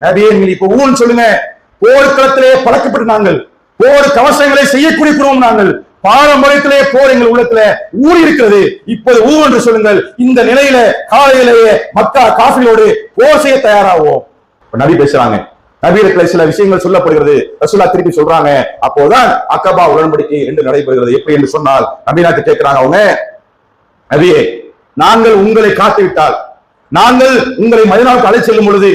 நபியே நீங்க இப்ப ஊன்னு சொல்லுங்க. போர்க்களத்திலே பழக்கப்பட்டு நாங்கள் போர் கவசங்களை செய்யக்கூடிய குடும்பம் நாங்கள். பாரம்பரியத்திலே போர் எங்கள் உள்ளத்துல ஊறி இருக்கிறது. இப்போது ஊ என்று சொல்லுங்கள். இந்த நிலையில காலையிலேயே மக்கா காஃபிலோடு போர் செய்ய தயாராகும். நபி பேசுறாங்க. நபியிடத்துல சில விஷயங்கள் சொல்லப்படுகிறது. ரசூலுல்லாஹ் திருப்பி சொல்றாங்க. அப்போதான் அக்கபா உடன்படிக்கை என்று நடைபெறுகிறது. எப்படி என்று சொன்னால் நபிநாத்து கேட்கிறாங்க அவங்க, நபியே நாங்கள் உங்களை காத்துவிட்டால், நாங்கள் உங்களை மதீனாவுக்கு அழைத்து செல்லும் பொழுது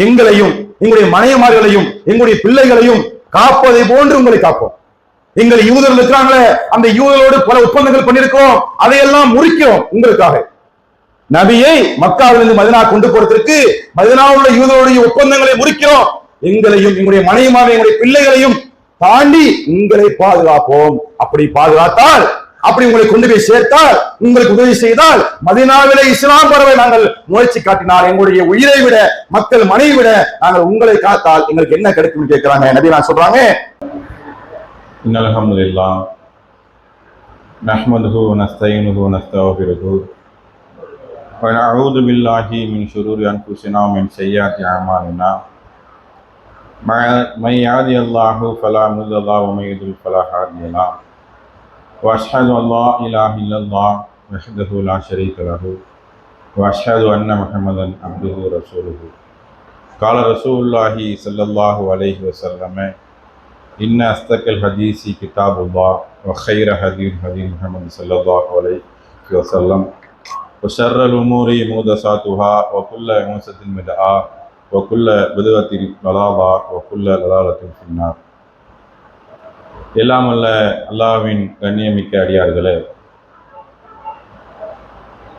எங்களையும் எங்களுடைய மனைவிமார்களையும் எங்களுடைய பிள்ளைகளையும் காப்பதை போன்று உங்களை காப்போம். எங்கள் யூதர்கள் இருக்கிறாங்களே, அந்த யூதர்களோடு பல ஒப்பந்தங்கள் பண்ணிருக்கிறோம், அதையெல்லாம் முறிக்கிறோம் உங்களுக்காக. நபியை மக்காவிலிருந்து மதீனா கொண்டு போறதற்கு மதீனாவுள்ள உள்ள யூதர்களுடைய ஒப்பந்தங்களை முறிக்கிறோம். எங்களையும் எங்களுடைய மனைவிமாரை எங்களுடைய பிள்ளைகளையும் தாண்டி உங்களை பாதுகாப்போம். அப்படி பாதுகாத்தால், அப்படி உங்களை கொண்டு போய் சேர்த்தால், உங்களுக்கு உதவி செய்தால், மதீனாவிலே இஸ்லாம் பரவ நாங்கள் முயற்சி காட்டினால், எங்களுடைய உயிரை விட மக்கள் மனைவி விட நாங்கள் உங்களை காத்தால் எங்களுக்கு என்ன கிடைக்கும் கேட்கிறாங்க. நபி நான் சொல்றாங்க, இன்னல் ஹம்துலில்லாஹ் நஹ்மதுஹு வ நஸ்தஈனுஹு வ நஸ்தக்ஃபிருஹு வ நஊது பில்லாஹி மின் ஷுரூரி அன்ஃபுஸினா வ மின் ஸய்யிஆத்தி அஅமாலினா மன் யஹ்திஹில்லாஹு ஃபலா முضل லஹு வ மன் யுضلل ஃபலா ஹாதிய லஹு وأشهد أن لا إله إلا الله وحده لا شريك له وأشهد أن محمدا عبده ورسوله قال رسول الله صلى الله عليه وسلم إن أصدق الحديث كتاب الله وخير هدي محمد صلى الله عليه وسلم وشر الأمور محدثاتها وكل محدثة بدعة وكل بدعة ضلالة وكل ضلالة في النار. எல்லாம் அல்ல அல்லாஹ்வின் கண்ணியமிக்க அடியார்களே,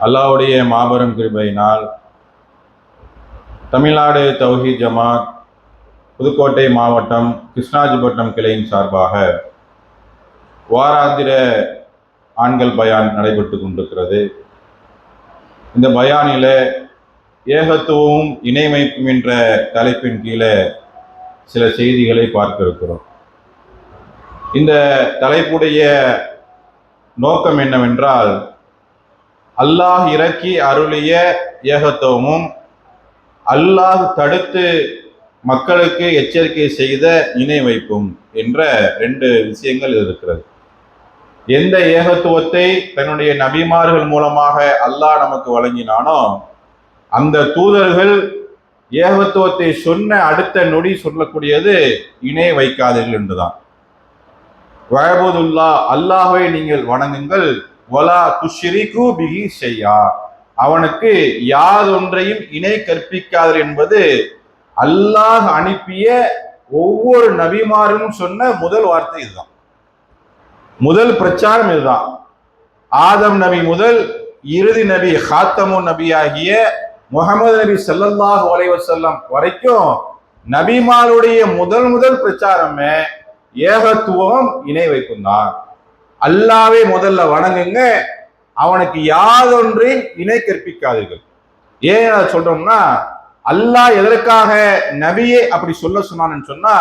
அல்லாஹ்வுடைய மாபெரும் கிருபையினால் தமிழ்நாடு தௌஹீத் ஜமாத் புதுக்கோட்டை மாவட்டம் கிருஷ்ணாஜிபட்டினம் கிளையின் சார்பாக வாராந்திர ஆண்கள் பயான் நடைபெற்று கொண்டிருக்கிறது. இந்த பயானில் ஏகத்துவமும் இணைமைப்பும் என்ற தலைப்பின் கீழே சில செய்திகளை பார்க்க இருக்கிறோம். இந்த தலைப்புடைய நோக்கம் என்னவென்றால், அல்லாஹ் இறக்கி அருளிய ஏகத்துவமும் அல்லாஹ் தடுத்து மக்களுக்கு எச்சரிக்கை செய்த இணை வைப்பும் என்ற ரெண்டு விஷயங்கள் இருக்கிறது. எந்த ஏகத்துவத்தை தன்னுடைய நபிமார்கள் மூலமாக அல்லாஹ் நமக்கு வழங்கினானோ, அந்த தூதர்கள் ஏகத்துவத்தை சொன்ன அடுத்த நொடி சொல்லக்கூடியது இணை வைக்காதீர்கள் என்றுதான். வஅபுதுல்லா, அல்லாஹ்வை நீங்கள் வணங்குங்கள், வலா துஷ்ரிகு பிஹி ஷைஆ, அவனுக்கு யாதொன்றையும் இணை கற்பிக்காதீர்கள் என்பது அல்லாஹ் அனுப்பிய ஒவ்வொரு நபிமாரும் சொன்ன முதல் வார்த்தை இதுதான். முதல் பிரச்சாரம் இதுதான். ஆதம் நபி முதல் இறுதி நபி ஹாத்தமு நபி ஆகிய முஹம்மது நபி ஸல்லல்லாஹு அலைஹி வஸல்லம் வரைக்கும் நபிமாருடைய முதல் பிரச்சாரமே ஏகத்துவம் இணை வைப்பும் தான். அல்லாஹ்வை முதல்ல வணங்குங்க, அவனுக்கு யாதொன்றையும் இணை கற்பிக்காதீர்கள். ஏன் அதை சொல்றோம்னா, அல்லாஹ் எதற்காக நபியே அப்படி சொல்ல சொன்னான்னு சொன்னா,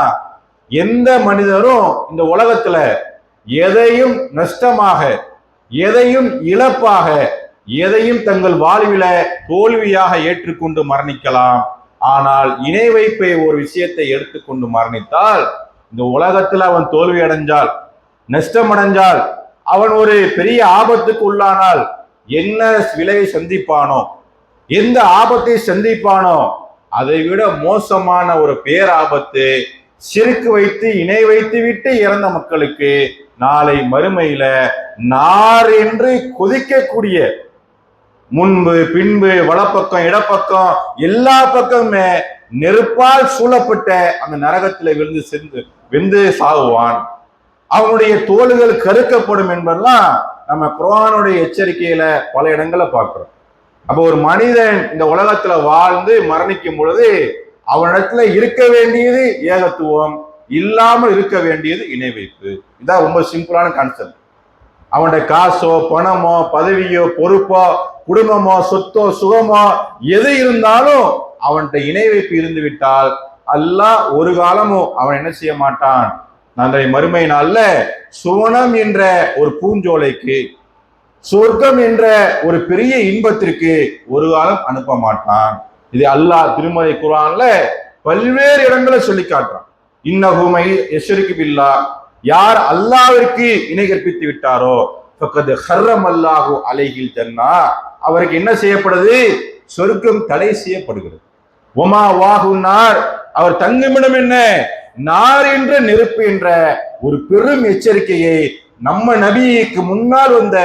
எந்த மனிதரும் இந்த உலகத்துல எதையும் நஷ்டமாக, எதையும் இழப்பாக, எதையும் தங்கள் வாழ்வில தோல்வியாக ஏற்றுக்கொண்டு மரணிக்கலாம். ஆனால் இணை வைப்பை ஒரு விஷயத்தை எடுத்துக்கொண்டு மரணித்தால், இந்த உலகத்துல அவன் தோல்வி அடைஞ்சால், நஷ்டம் அடைஞ்சால், அவன் ஒரு பெரிய ஆபத்துக்கு உள்ளானால் என்ன விளைவை சந்திப்பானோ, எந்த ஆபத்தை சந்திப்பானோ, அதை விட மோசமான ஒரு பேராபத்து சிறுக்கு வைத்து இணை வைத்து விட்டு இறந்த மக்களுக்கு நாளை மறுமையில நார் என்று கொதிக்கக்கூடிய, முன்பு பின்பு வலப்பக்கம் இடப்பக்கம் எல்லா பக்கமுமே நெருப்பால் சூழப்பட்ட அந்த நரகத்துல வெந்து சாகுவான். அவனுடைய தோள்கள் கருக்கப்படும் என்பதெல்லாம் நம்ம குர்ஆனுடைய எச்சரிக்கையில பல இடங்களை பார்க்கிறோம். அப்போ ஒரு மனிதன் இந்த உலகத்துல வாழ்ந்து மரணிக்கும் பொழுது அவனிடத்துல இருக்க வேண்டியது ஏகத்துவம், இல்லாமல் இருக்க வேண்டியது இணை வைப்பு. இதான் ரொம்ப சிம்பிளான கான்செப்ட். அவனுடைய காசோ பணமோ பதவியோ பொறுப்போ குடும்பமோ சொத்தோ சுகமோ எது இருந்தாலும் அவன்கிட்ட இணை வைப்பு இருந்து விட்டால் அல்லாஹ் ஒரு காலமும் அவன் என்ன செய்ய மாட்டான், நாளை மறுமை நாள்ல சுவனம் என்ற ஒரு பூஞ்சோலைக்கு, சொர்க்கம் என்ற ஒரு பெரிய இன்பத்திற்கு ஒரு காலம் அனுப்ப மாட்டான். இது அல்லாஹ் திருமறை குர்ஆன்ல பல்வேறு இடங்களை சொல்லி காட்டுறான். இன்னஹுமை யஷ்ரிகு பில்லாஹ், யார் அல்லாஹ்விற்கு இணை கற்பித்து விட்டாரோ ஃபக்கத் ஹர்ரமல்லாஹு அலைஹில் ஜன்னா, அவருக்கு என்ன செய்யப்படுது? சொர்க்கம் தடை செய்யப்படுகிறது. ஒமா வாகுன்னார், அவர் தங்குமிடம் என்ன? நார் என்ற நெருப்பு என்ற ஒரு பெரும் எச்சரிக்கையை நம்ம நபிக்கு முன்னால் வந்த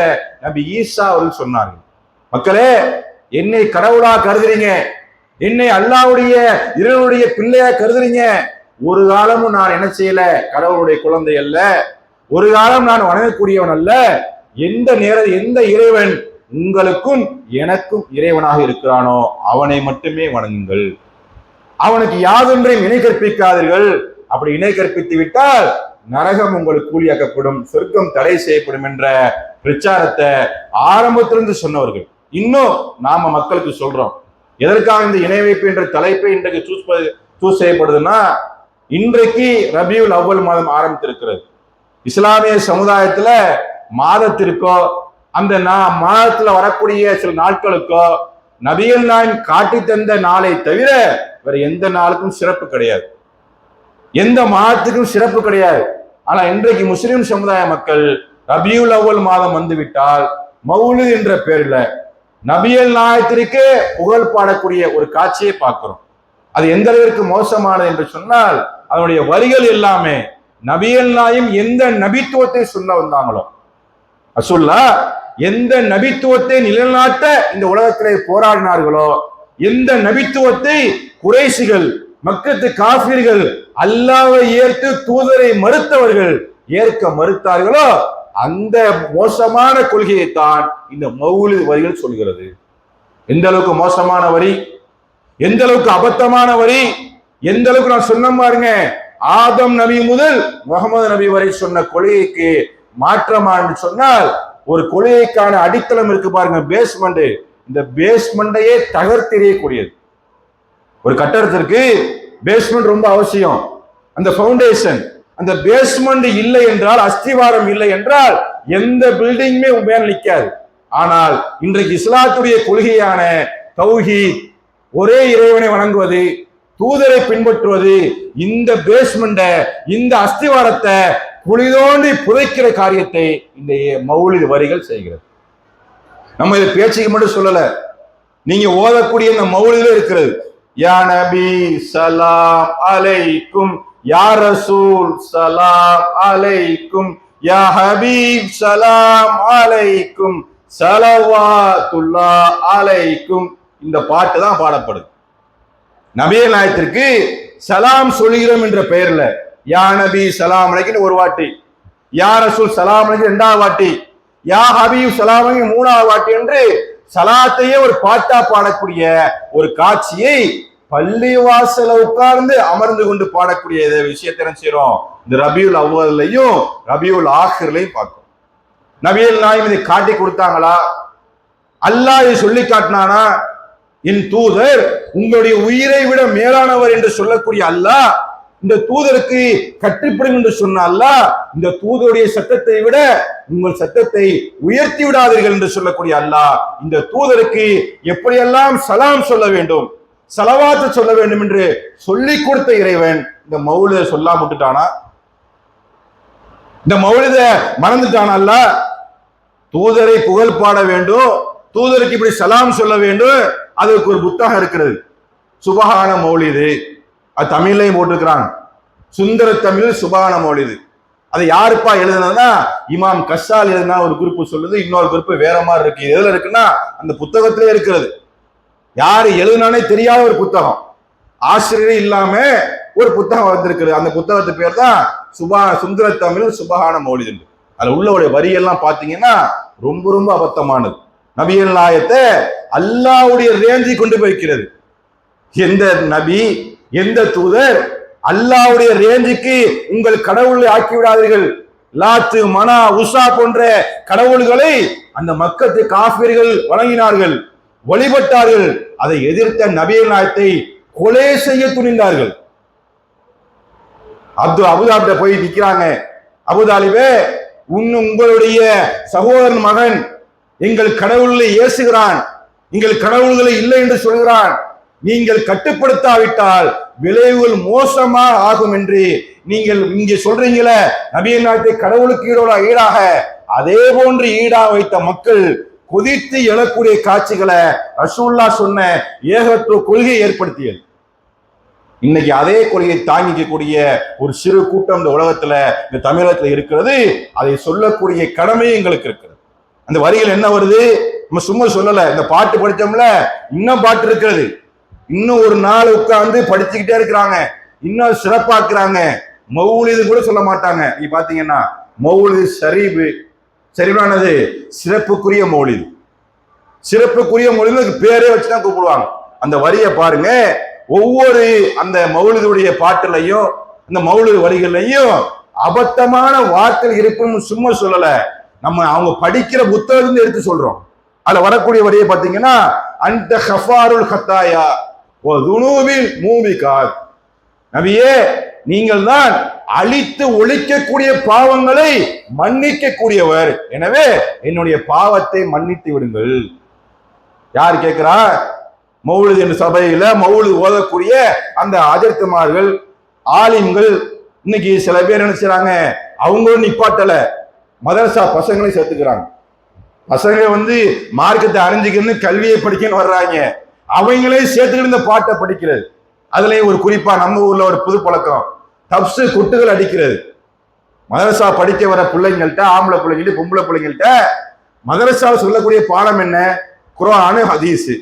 நபி ஈசா அவர்கள் சொன்னார்கள். மக்களே, என்னை கடவுளா கருதுறீங்க, என்னை அல்லாஹ்வுடைய இறைவனுடைய பிள்ளையா கருதுறீங்க. ஒரு காலமும் நான் என்ன செய்யல? கடவுளுடைய குழந்தை அல்ல. ஒரு காலம் நான் வணங்கக்கூடியவன் அல்ல. எந்த இறைவன் உங்களுக்கும் எனக்கும் இறைவனாக இருக்கிறானோ அவனை மட்டுமே வணங்குங்கள், அவனுக்கு யாதொன்றையும் இணை கற்பிக்காதீர்கள். அப்படி இணை கற்பித்து விட்டால் நரகம் உங்களுக்கு கூலியாக்கப்படும், சொர்க்கம் தடை செய்யப்படும் என்ற பிரச்சாரத்தை ஆரம்பத்திலிருந்து சொன்னவர்கள். இன்னும் நாம மக்களுக்கு சொல்றோம். எதற்காக இந்த இணை வைப்பு என்ற தலைப்பை இன்றைக்கு சூஸ் செய்யப்படுதுன்னா, இன்றைக்கு ரபியுல் அவ்வல் மாதம் ஆரம்பித்திருக்கிறது. இஸ்லாமிய சமுதாயத்துல மாதத்திற்கோ அந்த மாதத்துல வரக்கூடிய சில நாட்களுக்கோ நபிகள் நாயகம் காட்டி தந்த நாளை தவிர வேற எந்த நாளுக்கும் சிறப்பு கிடையாது, எந்த மாதத்துக்கும் சிறப்பு கிடையாது. ஆனா இன்றைக்கு முஸ்லிம் சமுதாய மக்கள் ரபியுல் அவ்வல் மாதம் வந்துவிட்டால் மௌலித் என்ற பேர்ல நபிகள் நாயகத்திற்கு புகழ் பாடக்கூடிய ஒரு காட்சியை பார்க்கிறோம். அது எந்த அளவிற்கு மோசமானது என்று சொன்னால், அதனுடைய வரிகள் எல்லாமே நபிகள் நாயகம் எந்த நபித்துவத்தை சொல்ல வந்தாங்களோ, ரசூலுல்லாஹ் எந்த நபித்துவத்தை நிலைநாட்ட இந்த உலகத்திலே போராடினார்களோ, எந்த நபித்துவத்தை குறைஷிகள் மக்கத்து காஃபிர்கள் அல்லாஹ்வை ஏற்று தூதரை மறுத்தவர்கள் ஏற்க மறுத்தார்களோ, அந்த மோசமான கொள்கையை தான் இந்த மௌலித் வரிகள் சொல்கிறது. எந்த அளவுக்கு மோசமான வரி, எந்த அளவுக்கு அபத்தமான வரி, எந்த அளவுக்கு நான் சொன்ன பாருங்க, ஆதம் நபி முதல் முகமது நபி வரை சொன்ன கொள்கைக்கு மாற்றமா என்று சொன்னால், ஒரு கொள்கைக்கான அடித்தளம் இருக்கு பாருங்க, பேஸ்மெண்ட். இந்த பேஸ்மெண்டையே தகர்த்தெறியக்கூடியது. ஒரு கட்டடத்திற்கு பேஸ்மெண்ட் ரொம்ப அவசியம். அந்த ஃபவுண்டேஷன், அந்த பேஸ்மெண்ட் இல்லை என்றால், அஸ்திவாரம் இல்லை என்றால் எந்த பில்டிங்குமே மேல நிற்காது. ஆனால் இன்றைக்கு இஸ்லாத்துடைய கொள்கையான தௌஹீத், ஒரே இறைவனை வணங்குவது, தூதரை பின்பற்றுவது, இந்த பேஸ்மெண்ட இந்த அஸ்திவாரத்தை குளிதோண்டி புதைக்கிற காரியத்தை இந்த மௌலித் வரிகள் செய்கிறது. நம்ம இதை பேச்சுக்கு மட்டும் சொல்லல, நீங்க ஓதக்கூடிய இந்த மௌலிதில இருக்கிறது. யா நபி சலாம் அலைக்கும், யா ரசூல் சலாம் அலைக்கும், யா ஹபீப் சலாம் அலைக்கும், ஸலவாத்துல்லாஹ் அலைக்கும். இந்த பாட்டு தான் பாடப்படுது. நபிகள் நாயகத்திற்கு சலாம் சொல்கிறோம் என்ற பெயர்ல யா நபி சலாம் அலைக்கும் ஒரு வாட்டி, யா ரசூல் சலாம் அலைக்கும் இரண்டாவது வாட்டி, யா ஹபீப் சலாம் அலைக்கும் மூணாவது வாட்டி என்று சலாத்தையே ஒரு பாட்டா பாடக்கூடிய ஒரு காட்சியை பள்ளி வாசல உட்கார்ந்து அமர்ந்து கொண்டு பாடக்கூடிய விஷயத்தை என்ன செய்யறோம்? இந்த ரபியுல் அவ்வல்லையும் ரபியுல் ஆஹிர்லையும் பார்க்கிறோம். நபிகள் நாயகம் இதை காட்டி கொடுத்தாங்களா? அல்லாஹ் இதை சொல்லி காட்டினானா? என் தூதர் உங்களுடைய உயிரை விட மேலானவர் என்று சொல்லக்கூடிய அல்லாஹ் இந்த தூதருக்கு கட்டுப்படும் என்று சொன்ன அல்லாஹ் இந்த தூதருடைய சத்தத்தை விட உங்கள் சத்தத்தை உயர்த்தி விடாதீர்கள் என்று சொல்லக்கூடிய அல்லாஹ் இந்த தூதருக்கு எப்படியெல்லாம் சலாம் சொல்ல வேண்டும், சலவாத்து சொல்ல வேண்டும் என்று சொல்லி கொடுத்த இறைவன் இந்த மௌலித சொல்லாம விட்டுட்டானா? இந்த மௌலித மறந்துட்டானா? அல்லாஹ் தூதரை புகழ் பாட வேண்டும், தூதருக்கு இப்படி சலாம் சொல்ல வேண்டும். அதுக்கு ஒரு புத்தகம் இருக்கிறது, சுபஹான மௌலிது. அது தமிழ்லையும் போட்டிருக்கிறாங்க, சுந்தர தமிழ் சுபஹான மௌலிது. அதை யாருப்பா எழுதுனதுன்னா இமாம் கஸ்ஸால் எழுதுனா ஒரு குறிப்பு சொல்லுது, இன்னொரு குறிப்பு வேற மாதிரி இருக்கு. எதுல இருக்குன்னா அந்த புத்தகத்திலே இருக்கிறது. யாரு எழுதுனானே தெரியாத ஒரு புத்தகம், ஆசிரியரே இல்லாம ஒரு புத்தகம் வந்திருக்கிறது. அந்த புத்தகத்து பேர் தான் சுந்தர தமிழ் சுபஹான மௌலிது. அதுல உள்ள வரியெல்லாம் பாத்தீங்கன்னா ரொம்ப ரொம்ப அபத்தமானது. நபிகள் நாயகத்தை அல்லாஹ்வுடைய ரேஞ்சி கொண்டு போய்க்கிறது. எந்த நபி எந்த தூதர் அல்லாஹ்வுடைய ரேஞ்சுக்கு உங்கள் கடவுளை ஆக்கி விடாதீர்கள். லாத்து மனா உஷா போன்ற கடவுள்களை அந்த மக்கத்து காஃபிர்கள் வணங்கினார்கள், வழிபட்டார்கள். அதை எதிர்த்த நபிகள் நாயகத்தை கொலை செய்ய துணிந்தார்கள். அபுதாபிட்ட போய் நிற்கிறாங்க, அபுதாலிபே உங்களுடைய சகோதரன் மகன் எங்கள் கடவுளை ஏசுகிறான், எங்கள் கடவுள்களை இல்லை என்று சொல்கிறான், நீங்கள் கட்டுப்படுத்தாவிட்டால் விளைவுகள் மோசமாக ஆகும் என்று நீங்கள் இங்கே சொல்றீங்களே, நபிகள் நாயகத்தை கடவுளுக்கு ஈடாக அதே போன்று ஈடாக வைத்த மக்கள் கொதித்து எழக்கூடிய காட்சிகளை ரசூலுல்லாஹ் சொன்ன ஏகத்துவ கொள்கையை ஏற்படுத்தியது. இன்னைக்கு அதே கொள்கையை தாங்கிக்கக்கூடிய ஒரு சிறு கூட்டம் இந்த உலகத்துல, இந்த தமிழகத்துல இருக்கிறது. அதை சொல்லக்கூடிய கடமை எங்களுக்கு இருக்கிறது. அந்த வரிகள் என்ன வருது, நம்ம சும்மா சொல்லல. இந்த பாட்டு படிச்சோம்ல, இன்னும் பாட்டு இருக்கிறது. இன்னும் ஒரு நாள் உட்கார்ந்து படிச்சுக்கிட்டே இருக்கிறாங்க, இன்னும் சிறப்பாக்குறாங்க. மௌலிது கூட சொல்ல மாட்டாங்க. நீ பாத்தீங்கன்னா மௌலிது சரிவானது சிறப்புக்குரிய மௌலிது, சிறப்புக்குரிய மௌலிது பேரே வச்சுதான் கூப்பிடுவாங்க. அந்த வரியை பாருங்க, ஒவ்வொரு அந்த மௌலிதுடைய பாட்டுலையும் அந்த மௌலிது வரிகள்லையும் அபத்தமான வார்த்தைகள் இருக்குன்னு சும்மா சொல்லல. நம்ம அவங்க படிக்கிற புத்தகத்திலிருந்து எடுத்து சொல்றோம். அதுல வரக்கூடிய வரியை பாத்தீங்கன்னா, அந்த ஹஃபாருல் ஹத்தாயா ஓ துனூபில் மூபிகாத், நபியே நீங்கள் தான் அழித்து ஒழிக்கக்கூடிய பாவங்களை மன்னிக்க கூடியவர், எனவே என்னுடைய பாவத்தை மன்னித்து விடுங்கள். யார் கேட்கிறா? மௌலிது என்ற சபையில மௌலிது ஓதக்கூடிய அந்த அஜர்த்துமார்கள், ஆலிம்கள். இன்னைக்கு சில பேர் என்ன செய்றாங்க, அவங்களும் நிப்பாட்டல, மதரசா பசங்களை சேர்த்துக்கிறாங்க. பசங்க மார்க்கத்தை அறிஞ்சுக்கணும், கல்வியை படிக்கன்னு வர்றாங்க. அவங்களே சேர்த்துக்கிட்டு இந்த பாட்டை படிக்கிறது. அதுலயும் ஒரு குறிப்பா நம்ம ஊர்ல ஒரு புது பழக்கம், தப்சு குட்டுகள் அடிக்கிறது. மதரசா படிக்க வர பிள்ளைங்கள்ட்ட, ஆம்பளை பிள்ளைங்கள்ட்ட, பொம்பளை பிள்ளைங்கள்ட்ட மதரசா சொல்லக்கூடிய பாடம் என்ன? குர்ஆன், ஹதீஸ்,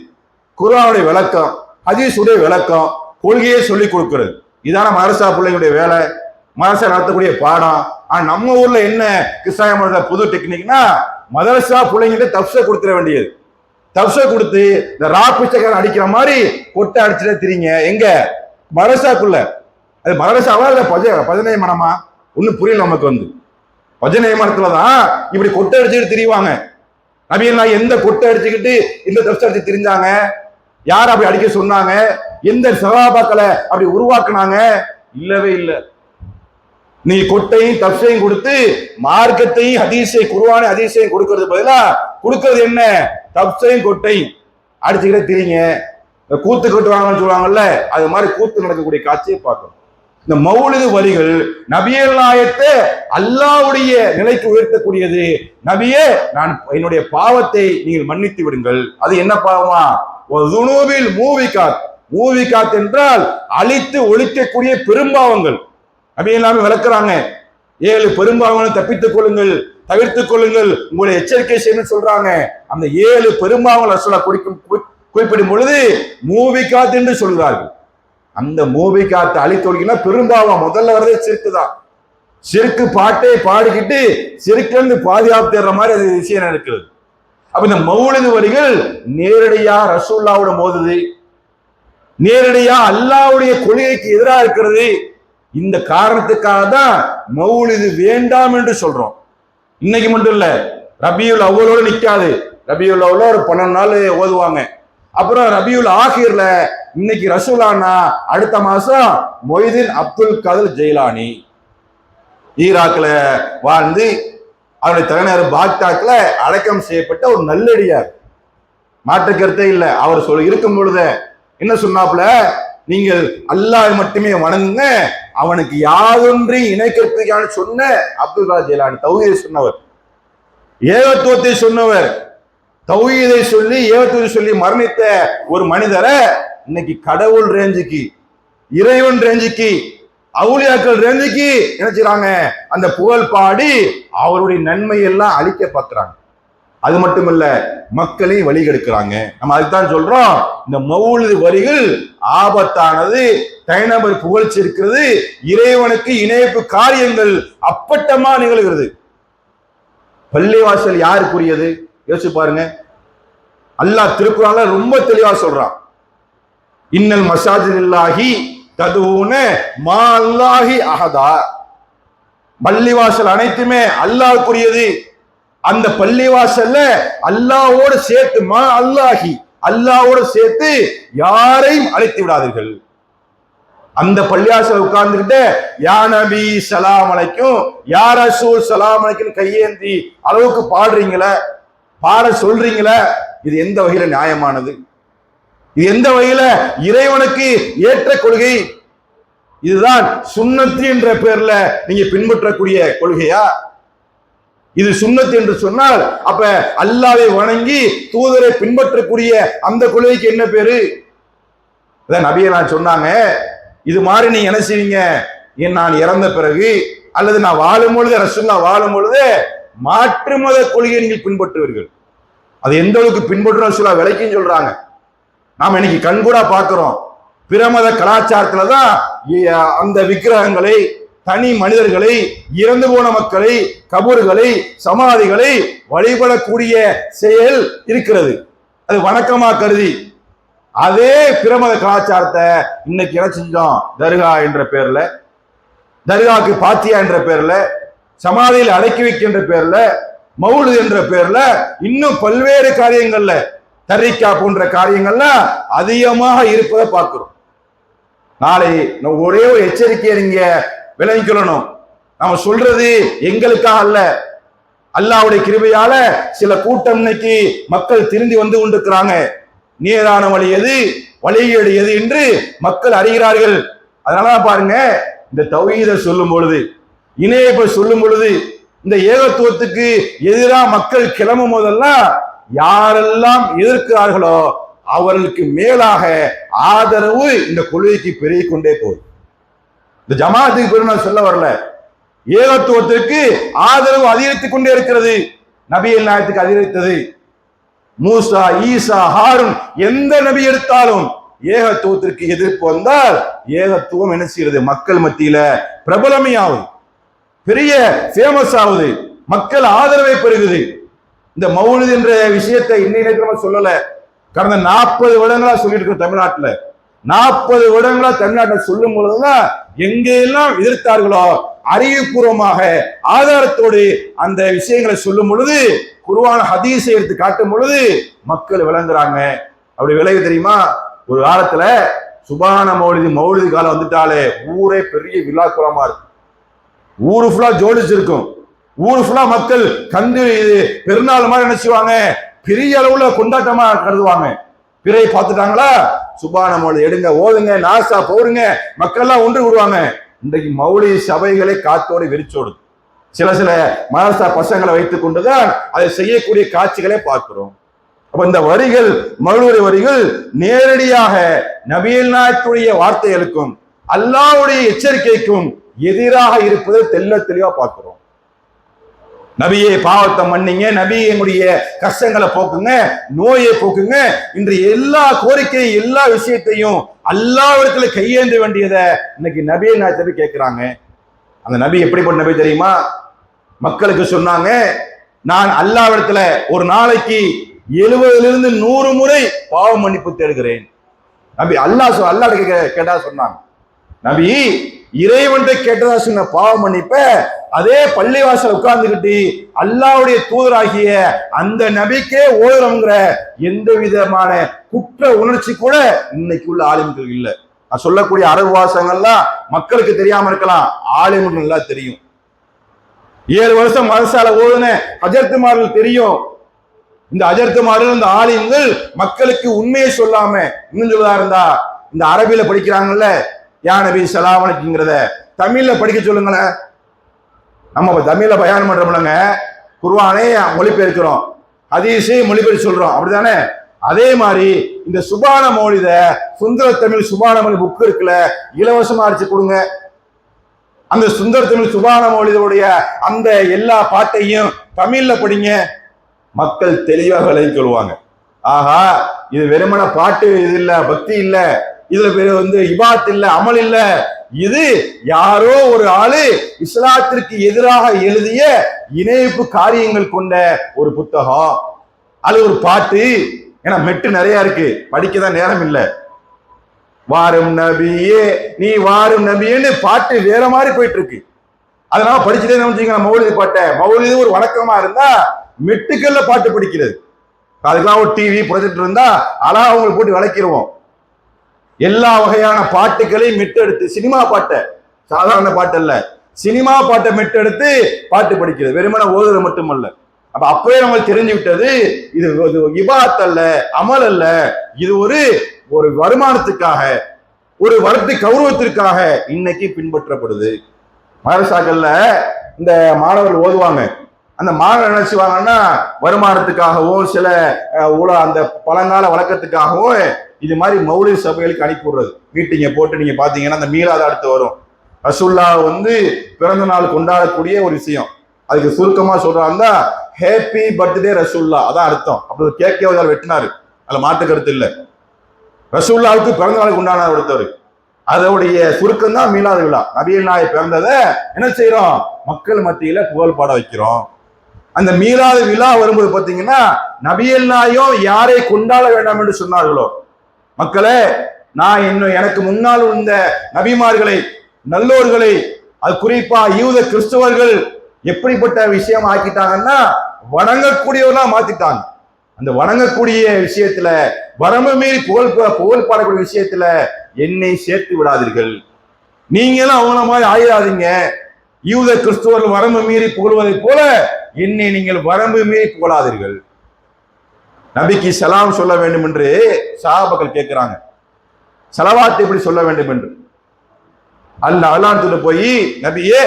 குர்ஆனுடைய விளக்கம், ஹதீஸுடைய விளக்கம், கொள்கையை சொல்லி கொடுக்கிறது. இதான மதரசா பிள்ளைங்களுடைய வேலை, மதரசா நடத்தக்கூடிய பாடம். ஆனா நம்ம ஊர்ல என்ன கிறிஸ்தவ புது டெக்னிக்னா, மதரசா பிள்ளைங்கிட்ட தப்சை கொடுத்துட வேண்டியது. தப்சை கொடுத்து இந்த பிச்சைக்காரன் அடிக்கிற மாதிரி கொட்டை அடிச்சுட்டே திரிங்க. எங்க மதரசாக்குள்ள? அது மதரசாவா இல்ல பஜனை மனமா? ஒன்னும் புரியல நமக்கு. பஜனை மனத்துலதான் இப்படி கொட்டை அடிச்சுட்டு திரிவாங்க. நபிகள் நாயகம் எந்த கொட்டை அடிச்சுக்கிட்டு இந்த தப்சை அடிச்சு திரிஞ்சாங்க? யார் அப்படி அடிக்க சொன்னாங்க? எந்த சகாபாக்களை அப்படி உருவாக்குனாங்க? இல்லவே இல்லை. நீ கொட்டையும் தப்சையும் கொடுத்து மார்க்கத்தையும் ஹதீஸை, குர்ஆனை ஹதீஸையும் கொடுக்கறது பதிலா கொடுக்கறது என்ன? தப்சையும் கொட்டையும் அடிச்சுக்கிட்டே திரிங்க. கூத்து கட்டுவாங்கன்னு சொல்லுவாங்கல்ல, அது மாதிரி கூத்து நடக்கக்கூடிய காட்சியை பார்க்கணும். இந்த மௌலிது வரிகள் நபிகள் நாயகத்தை அல்லாஹ்வுடைய நிலைக்கு உயர்த்தக்கூடியது. நபியே, நான் என்னுடைய பாவத்தை நீங்கள் மன்னித்து விடுங்கள். அது என்ன பாவமா? துனூபில் மூவிகாத். மூவிகாத் என்றால் அழித்து ஒழிக்கக்கூடிய பெரும்பாவங்கள். நபி எல்லாமே விளக்குறாங்க. 7 பெரும்பாவங்களை தப்பித்துக் கொள்ளுங்கள், தவிர்த்துக் கொள்ளுங்கள், உங்களுடைய எச்சரிக்கை செய்யணும்னு சொல்றாங்க. அந்த 7 பெரும்பாவங்களை ரசூலுல்லாஹ் குறிப்பிடும் பொழுது மூவிகாத் என்று சொல்கிறார்கள். அந்த மூவிகாத்தை அழித்தொழிக்கினா பெரும்பாவம் முதல்ல வரதே சிறுக்கு தான். சிறுக்கு பாட்டை பாடிக்கிட்டு சிறுக்கிலிருந்து பாதுகாப்பு தேடுற மாதிரி அது விஷயம் இருக்கிறது. அப்ப இந்த மௌலிது வரிகள் நேரடியா ரசூலுல்லாஹ்வோட மோதுது, நேரடியா அல்லாஹ்வுடைய கொள்கைக்கு எதிராக இருக்கிறது. இந்த காரணத்துக்காக தான் மௌலிது வேண்டாம் என்று சொல்றோம். இன்னைக்கு மட்டும் இல்ல, ரபியுல் அவ்வளோட நிக்காது. ரபியுல் அவ்வளோ ஒரு 12 நாள் ஓதுவாங்க. அப்புறம் ரபியுல் ஆகிர்ல இன்னைக்கு ரசூலானா, அடுத்த மாசம் மொய்தீன் அப்துல் காதர் ஜெயிலானி ஈராக்ல வாழ்ந்து அவருடைய தலைநகர் பாக்தாத்ல அடக்கம் செய்யப்பட்ட ஒரு நல்லடியார். மாற்று கருத்தே இல்லை. அவர் இருக்கும் பொழுது என்ன சொன்னாப்புல, நீங்கள் அல்லாஹ் மட்டுமே வணங்குங்க, அவனுக்கு யாதொன்றையும் இணை கற்பிக்கான்னு சொன்ன அப்துல் காதர் ஜெயிலானி. தௌஹீதை சொன்னவர், ஏகத்துவத்தை சொன்னவர். தௌஹீதை சொல்லி ஏகத்துவத்தை சொல்லி மரணித்த ஒரு மனிதரை இன்னைக்கு கடவுள் ரேஞ்சுக்கு, இறைவன் ரேஞ்சுக்கு, அவுலியாக்கள் ரேஞ்சுக்கு நினைச்சுறாங்க. அந்த புகழ் பாடி அவருடைய நன்மை எல்லாம் அழிக்க பார்க்கிறாங்க. அது மட்டுமல்ல, மக்களையும் வழி கெடுக்கிறாங்க. நம்ம அதுதான் சொல்றோம், இந்த மௌலிது வரிகள் ஆபத்தானது, தனிநபர் புகழ்ச்சி இருக்கிறது, இறைவனுக்கு இணைப்பு காரியங்கள் அப்பட்டமா நிகழ்கிறது. பள்ளிவாசல் யாருக்குரியது? யோசிச்சு பாருங்க. அல்லாஹ் திருக்குறான்ல ரொம்ப தெளிவா சொல்றான், இன்னல் மசாஜிதில்லாஹி ததுன மா அல்லாஹி அஹதா. பள்ளிவாசல் அனைத்துமே அல்லாஹ்வுக்குரியது. அந்த பள்ளிவாசல்ல அல்லாஹ்வோடு சேர்த்து, மா அல்லாஹி, அல்லாஹ்வோடு சேர்த்து யாரையும் அழைத்து விடாதீர்கள். அந்த பள்ளிவாசல் உட்கார்ந்துகிட்டு யா நபி சலாம் அலைக்கும், யா ரசூல் சலாம் அலைக்கும் கையேந்தி அளவுக்கு பாடுறீங்களே, பாட சொல்றீங்களே, இது எந்த வகையில நியாயமானது? இது எந்த வகையில இறைவனுக்கு ஏற்ற கொள்கை? இதுதான் சுன்னத்து என்ற பெயர்ல நீங்க பின்பற்றக்கூடிய கொள்கையா? இது சுன்னத் என்று சொன்னால் அப்ப அல்லாஹ்வை வணங்கி தூதரை பின்பற்றக்கூடிய அந்த கொள்கைக்கு என்ன பேரு? நபியை நான் சொன்னாங்க, இது மாதிரி நீங்க என்ன செய்வீங்க, நான் இறந்த பிறகு அல்லது நான் வாழும் பொழுது, ரசூலுல்லாஹ் வாழும் பொழுது மாற்று மத கொள்கையை நீங்கள் பின்பற்றுவீர்கள். அது எந்த அளவுக்கு பின்பற்ற ரசூலுல்லாஹ் விளக்கின்னு சொல்றாங்க. நாம இன்னைக்கு கண்கூடா பார்க்கிறோம். பிற மத கலாச்சாரத்துல தான் அந்த விக்கிரகங்களை, தனி மனிதர்களை, இறந்து போன மக்களை, கபூர்களை, சமாதிகளை வழிபடக்கூடிய செயல் இருக்கிறது. அது வணக்கமா கருதி அதே பிரமத கலாச்சாரத்தை இன்னைக்கு என்ன செஞ்சோம்? தர்கா என்ற பேர்ல, தர்காவுக்கு பாத்தியா என்ற பேர்ல, சமாதியில் அடக்கி வைக்கின்ற பேர்ல, மவுலுது என்ற பேர்ல, இன்னும் பல்வேறு காரியங்கள்ல, தரிக்கா போன்ற காரியங்கள்லாம் அதிகமாக இருப்பதை பார்க்கிறோம். நாளை ஒரே ஒரு எச்சரிக்கையை நீங்க விளங்கிக்கொள்ளணும். நாம சொல்றது எங்களுக்காக அல்ல, அல்லாஹ்வுடைய கிருபையால சில கூட்டம் இன்னைக்கு மக்கள் திருந்தி வந்து கொண்டிருக்கிறாங்க. நேரான வழி எது, வழிகேடு எது என்று மக்கள் அறிகிறார்கள். அதனாலதான் பாருங்க, இந்த தௌஹீதை சொல்லும் பொழுது, இணையப்பை சொல்லும் பொழுது, இந்த ஏகத்துவத்துக்கு எதிராக மக்கள் கிளம்பும் போதெல்லாம் யாரெல்லாம் எதிர்க்கிறார்களோ அவர்களுக்கு மேலாக ஆதரவு இந்த கொள்கைக்கு பெருகிக் கொண்டே போகுது. இந்த ஜமாத்துக்கு பெரு நான் சொல்ல வரல, ஏகத்துவத்திற்கு ஆதரவு அதிகரித்துக் கொண்டே இருக்கிறது. நபிகள் நாயகத்துக்கு அதிகரித்தது. மூசா, ஈசா, ஹாரூன் எந்த நபி எடுத்தாலும் ஏகத்துவத்திற்கு எதிர்ப்பு வந்தால் ஏகத்துவம் என்ன செய்யறது? மக்கள் மத்தியில பிரபலமையாவது, பெரிய ஃபேமஸ் ஆகுது, மக்கள் ஆதரவை பெறுகிறது. இந்த மௌலித் என்ற விஷயத்தை இன்னைக்கு சொல்லல, கடந்த 40 வருடங்களா சொல்லிட்டு இருக்கோம். தமிழ்நாட்டுல 40 வருடங்களா தமிழ்நாட்டில் சொல்லும் பொழுதுதான் எங்கெல்லாம் எதிர்த்தார்களோ அறிவுபூர்வமாக ஆதாரத்தோடு அந்த விஷயங்களை சொல்லும் பொழுது, குர்ஆன் ஹதீஸை எடுத்து காட்டும் பொழுது மக்கள் விளங்குறாங்க. அப்படி விளைவு தெரியுமா? ஒரு காலத்துல சுபான மௌலிது காலம் வந்துட்டாலே ஊரே பெரிய விழாக்குளமா இருக்கும். ஊரு ஃபுல்லா ஜோடிச்சு இருக்கும். ஊரு ஃபுல்லா மக்கள் கந்து பெருநாள் மாதிரி நினைச்சுவாங்க, பெரிய அளவுல கொண்டாட்டமா கருதுவாங்க. பிறையை பார்த்துட்டாங்களா, சுபான மௌலிது எடுங்க, ஓதுங்க, நாசா போருங்க, மக்கள் எல்லாம் ஒன்று கூடுவாங்க. இன்றைக்கு மௌலிது சபைகளை காத்தோடு வெறிச்சோடுது. சில மதரசா பசங்களை வைத்துக் கொண்டுதான் அதை செய்யக்கூடிய காட்சிகளை பார்க்கிறோம். அப்ப இந்த வரிகள், மௌலிது வரிகள் நேரடியாக நபிகள் நாயகத்துடைய வார்த்தைகளுக்கும் அல்லாஹ்வுடைய எச்சரிக்கைக்கும் எதிராக இருப்பதை தெள்ள தெளிவா பார்க்கிறோம். நபியே பாவத்தை மன்னிங்க, நபியே என்னுடைய கஷ்டங்களை போக்குங்க, நோயை போக்குங்க, இன்று எல்லா கோரிக்கை, எல்லா விஷயத்தையும் அல்லாஹ்விடத்துல கையேந்த வேண்டியதை இன்னைக்கு நபியை நாயகத்தை கேட்கிறாங்க. அந்த நபி எப்படிப்பட்ட நபி தெரியுமா? மக்களுக்கு சொன்னாங்க, நான் அல்லாஹ்விடத்துல ஒரு நாளைக்கு 70 to 100 முறை பாவ மன்னிப்பு தேடுகிறேன். நபி அல்லாஹ் கேட்டா சொன்னாங்க. நபி இறைவன்கிட்ட கேட்டதா சொன்ன பாவ மன்னிப்ப அதே பள்ளிவாசல் உட்கார்ந்துகிட்டு அல்லாஹ்வுடைய தூதராகிய அந்த நபிக்கே ஓதுறவங்கிற எந்த விதமான குற்ற உணர்ச்சி கூட இன்னைக்கு உள்ள ஆலிம்கள் இல்லை. நான் சொல்லக்கூடிய அரபு வாசகங்கள்லாம் மக்களுக்கு தெரியாம இருக்கலாம், ஆலிம்கள் நல்லா தெரியும். 7 வருஷம் மதரசால ஓதுன ஹஜரத்துமார்கள் தெரியும். இந்த ஹஜரத்துமார்கள், இந்த ஆலிம்கள் மக்களுக்கு உண்மையை சொல்லாம இன்னும் சொல்லுதா இருந்தா, இந்த அரபியில படிக்கிறாங்கல்ல, யா நபி ஸலாம் அலைக்கும்ங்கறத தமிழ்ல படிக்க சொல்லுங்களேன். நம்ம தமிழ்ல பயான் பண்றோம்லங்க, குர்ஆனை மொழிபெயர்க்கிறோம், ஹதீஸை மொழிபெயர்த்து சொல்றோம், அப்படிதானே? அதே மாதிரி இந்த சுபான மௌலித சுந்தர தமிழ் சுபான மௌலித புக் இருக்குல்ல, இலவசமா அடிச்சு கொடுங்க. அந்த சுந்தர தமிழ் சுபான மௌலிதோடைய அந்த எல்லா பாட்டையும் தமிழ்ல படிங்க, மக்கள் தெளிவாக விளங்கிக் கொள்வாங்க. ஆஹா, இது வெறுமன பாட்டு, இது இல்ல, பக்தி இல்ல, இதுல பேரு இபாத் இல்ல, அமல் இல்ல, இது யாரோ ஒரு ஆளு இஸ்லாத்திற்கு எதிராக எழுதிய இணைப்பு காரியங்கள் கொண்ட ஒரு புத்தகம், அது ஒரு பாட்டு. ஏன்னா மெட்டு நிறைய இருக்கு, படிக்கதான் நேரம் இல்லை. வாரும் நபியே நீ வாரும் நபியேன்னு பாட்டு வேற மாதிரி போயிட்டு இருக்கு. அதனால படிச்சுட்டே நினைச்சீங்க மௌலிது பாட்டை. மௌலிது ஒரு வணக்கமா இருந்தா மெட்டுக்கல்ல பாட்டு படிக்கிறது, அதுக்கெல்லாம் ஒரு டிவி ப்ரொஜெக்டர் இருந்தா அழகா அவங்களை போட்டு விளக்கிடுவோம். எல்லா வகையான பாட்டுகளையும் மெட்டெடுத்து, சினிமா பாட்டை, சாதாரண பாட்டு அல்ல, சினிமா பாட்டை மெட்டெடுத்து பாட்டு படிக்கிறது. வெறுமன ஓதுறது மட்டுமல்ல, அப்ப அப்பவே நமக்கு தெரிஞ்சு விட்டது, இது இபாத் அல்ல, அமல் அல்ல, இது ஒரு வருமானத்துக்காக, ஒரு வரட்டு கௌரவத்திற்காக இன்னைக்கு பின்பற்றப்படுது. மதரசாக்கள்ல இந்த மாணவர்கள் ஓதுவாங்க, அந்த மாணவர் என்ன செய்வாங்கன்னா வருமானத்துக்காகவோ சில அந்த பழங்கால வழக்கத்துக்காகவோ இது மாதிரி மௌலித் சபைகளுக்கு அனுப்பி விடுறது. மீட்டிங்க போட்டு நீங்க பாத்தீங்கன்னா அந்த மீளாத அடுத்து வரும். ரசூல்லா பிறந்த நாள் கொண்டாடக்கூடிய ஒரு விஷயம், அதுக்கு சுருக்கமா சொல்றாங்க ஹேப்பி பர்த்டே ரசூல்லா, அதான் அர்த்தம். அப்படி கேக்கே வெட்டினாரு, அதுல மாற்று கருத்து இல்லை. ரசூல்லாவுக்கு பிறந்த நாள் கொண்டாடினார் ஒருத்தவர், அதோடைய சுருக்கம் தான் மீளாது விழா. நபிகள் நாயகம் பிறந்ததை என்ன செய்யறோம், மக்கள் மத்தியில புகழ் பாட வைக்கிறோம். அந்த மீளாது விழா வரும்போது பாத்தீங்கன்னா நபிகள் நாயகம் யாரை கொண்டாட வேண்டாம் என்று சொன்னார்களோ, மக்களே நான் எனக்கு முன்னால் இந்த நபிமார்களை, நல்லோர்களை, அது குறிப்பா யூத கிறிஸ்தவர்கள் எப்படிப்பட்ட விஷயம் ஆக்கிட்டாங்கன்னா வணங்கக்கூடியவர்களா மாத்திட்டாங்க. அந்த வணங்கக்கூடிய விஷயத்துல வரம்பு மீறி புகழ் பாடக்கூடிய விஷயத்துல என்னை சேர்த்து விடாதீர்கள். நீங்களும் அவங்கள மாதிரி ஆயிடாதீங்க. யூத கிறிஸ்துவர்கள் வரம்பு மீறி புகழ்வதை போல என்னை நீங்கள் வரம்பு மீறி புகழாதீர்கள். நபிக்கு சலாம் சொல்ல வேண்டும் என்று சஹாபாக்கள் கேட்கிறாங்க. சலவாத் எப்படி சொல்ல வேண்டும் என்று அல்லாஹ்விடத்துல போய், நபியே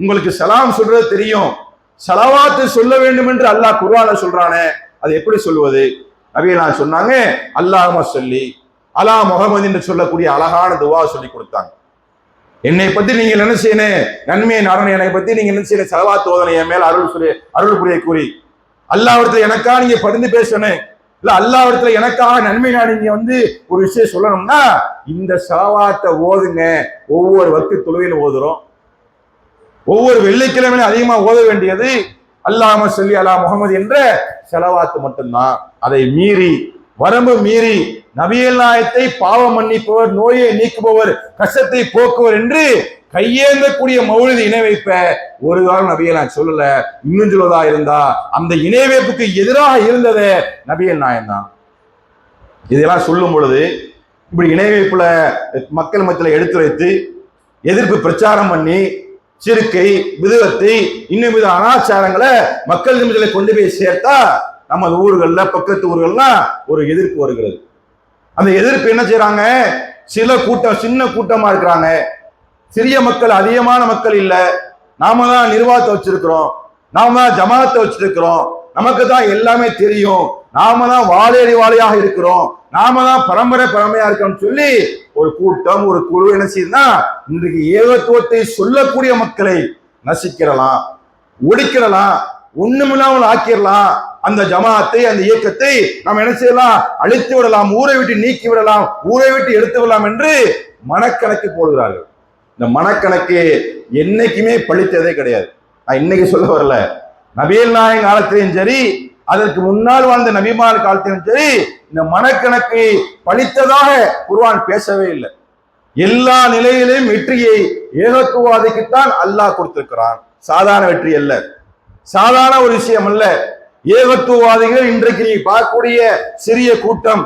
உங்களுக்கு சலாம் சொல்றது தெரியும், சலவாத்து சொல்ல வேண்டும் என்று அல்லாஹ் குர்ஆன்ல சொல்றானே, அது எப்படி சொல்லுவது? நபிகள் சொன்னாங்க, அல்லாஹும்ம ஸல்லி அலா முஹம்மது என்று சொல்லக்கூடிய அழகான துவா சொல்லி கொடுத்தாங்க. என்னை பத்தி நீங்க என்ன செய்யணும், நன்மையை நாடணும், என்னை பத்தி நீங்க என்ன செய்யணும், சலவாத்து ஓதனை, என் மேல அருள் புரிய கூறி அல்லாஹ்விடத்துல எனக்காக நீங்க பரிந்து பேசணும், இல்ல அல்லாஹ்விடத்துல எனக்காக நன்மை நீங்க ஒரு விஷயம் சொல்லணும்னா இந்த சலவாத்தை ஓதுங்க. ஒவ்வொரு வக்து தொழுகையில ஓதுறோம், ஒவ்வொரு வெள்ளிக்கிழமையிலும் அதிகமா ஓத வேண்டியது அல்லாஹும்ம ஸல்லி அலா முஹம்மது என்ற ஸலவாத் மட்டும்தான். அதை மீறி வரம்பு மீறி நபிகள் நாயகத்தை பாவம் மன்னிப்பவர், நோயை நீக்குபவர், கஷ்டத்தை போக்குவர் என்று கையேந்தக்கூடிய மௌலிது இணை வைப்ப ஒரு காலம் நபிகள் நாயகம் சொல்லல. இன்னும் சொல்வதா இருந்தா அந்த இணை வைப்புக்கு எதிராக இருந்ததே நபிகள் நாயகம் தான். இதெல்லாம் சொல்லும் பொழுது இப்படி இணை வைப்புல மக்கள் மத்தியில எடுத்துரைத்து எதிர்ப்பு பிரச்சாரம் பண்ணி சிறுக்கை, விதவத்தை, இன்னும் வித அனாச்சாரங்களை மக்கள் நிமிடங்களை கொண்டு போய் சேர்த்தா நமது ஊர்கள்ல, பக்கத்து ஊர்கள்லாம் ஒரு எதிர்ப்பு வருகிறது. அந்த எதிர்ப்பு என்ன செய்யறாங்க, சில கூட்டம் சின்ன கூட்டமா இருக்கிறாங்க, சிறிய மக்கள், அதிகமான மக்கள் இல்ல. நாம தான் நிர்வாகத்தை வச்சிருக்கிறோம், நாம தான் ஜமாத்தை வச்சிருக்கிறோம், நமக்கு தான் எல்லாமே தெரியும், நாம தான் வாழேறி வாழையாக இருக்கிறோம், நாம தான் பரம்பரையா இருக்கோம்னு சொல்லி ஒரு கூட்டம், ஒரு குழு என்ன செய்யுதுன்னா இன்றைக்கு ஏகத்துவத்தை சொல்லக்கூடிய மக்களை நசிக்கிறலாம், ஒழிக்கிறலாம், ஒண்ணுமில்லாமல் ஆக்கிடலாம். அந்த ஜமாத்தை, அந்த இயக்கத்தை நாம் என்ன செய்யலாம், அழித்து விடலாம், ஊரை விட்டு நீக்கி விடலாம், ஊரை விட்டு எடுத்து விடலாம் என்று மனக்கணக்கு போடுகிறார்கள். இந்த மனக்கணக்கு என்னைக்குமே பழித்ததே கிடையாது. நான் இன்னைக்கு சொல்ல வரல, நபிகள் நாயகம் காலத்திலும் சரி, அதற்கு முன்னால் வாழ்ந்த நபிமார் காலத்திலும் சரி, இந்த மனக்கணக்கை பழித்ததாக குர்ஆன் பேசவே இல்லை. எல்லா நிலையிலும் வெற்றியை ஏகத்துவாதிக்குத்தான் அல்லாஹ் கொடுத்திருக்கிறான். சாதாரண வெற்றி அல்ல, சாதாரண ஒரு விஷயம் அல்ல. ஏகத்துவாதிகள் இன்றைக்கு நீ பார்க்கக்கூடிய சிறிய கூட்டம்,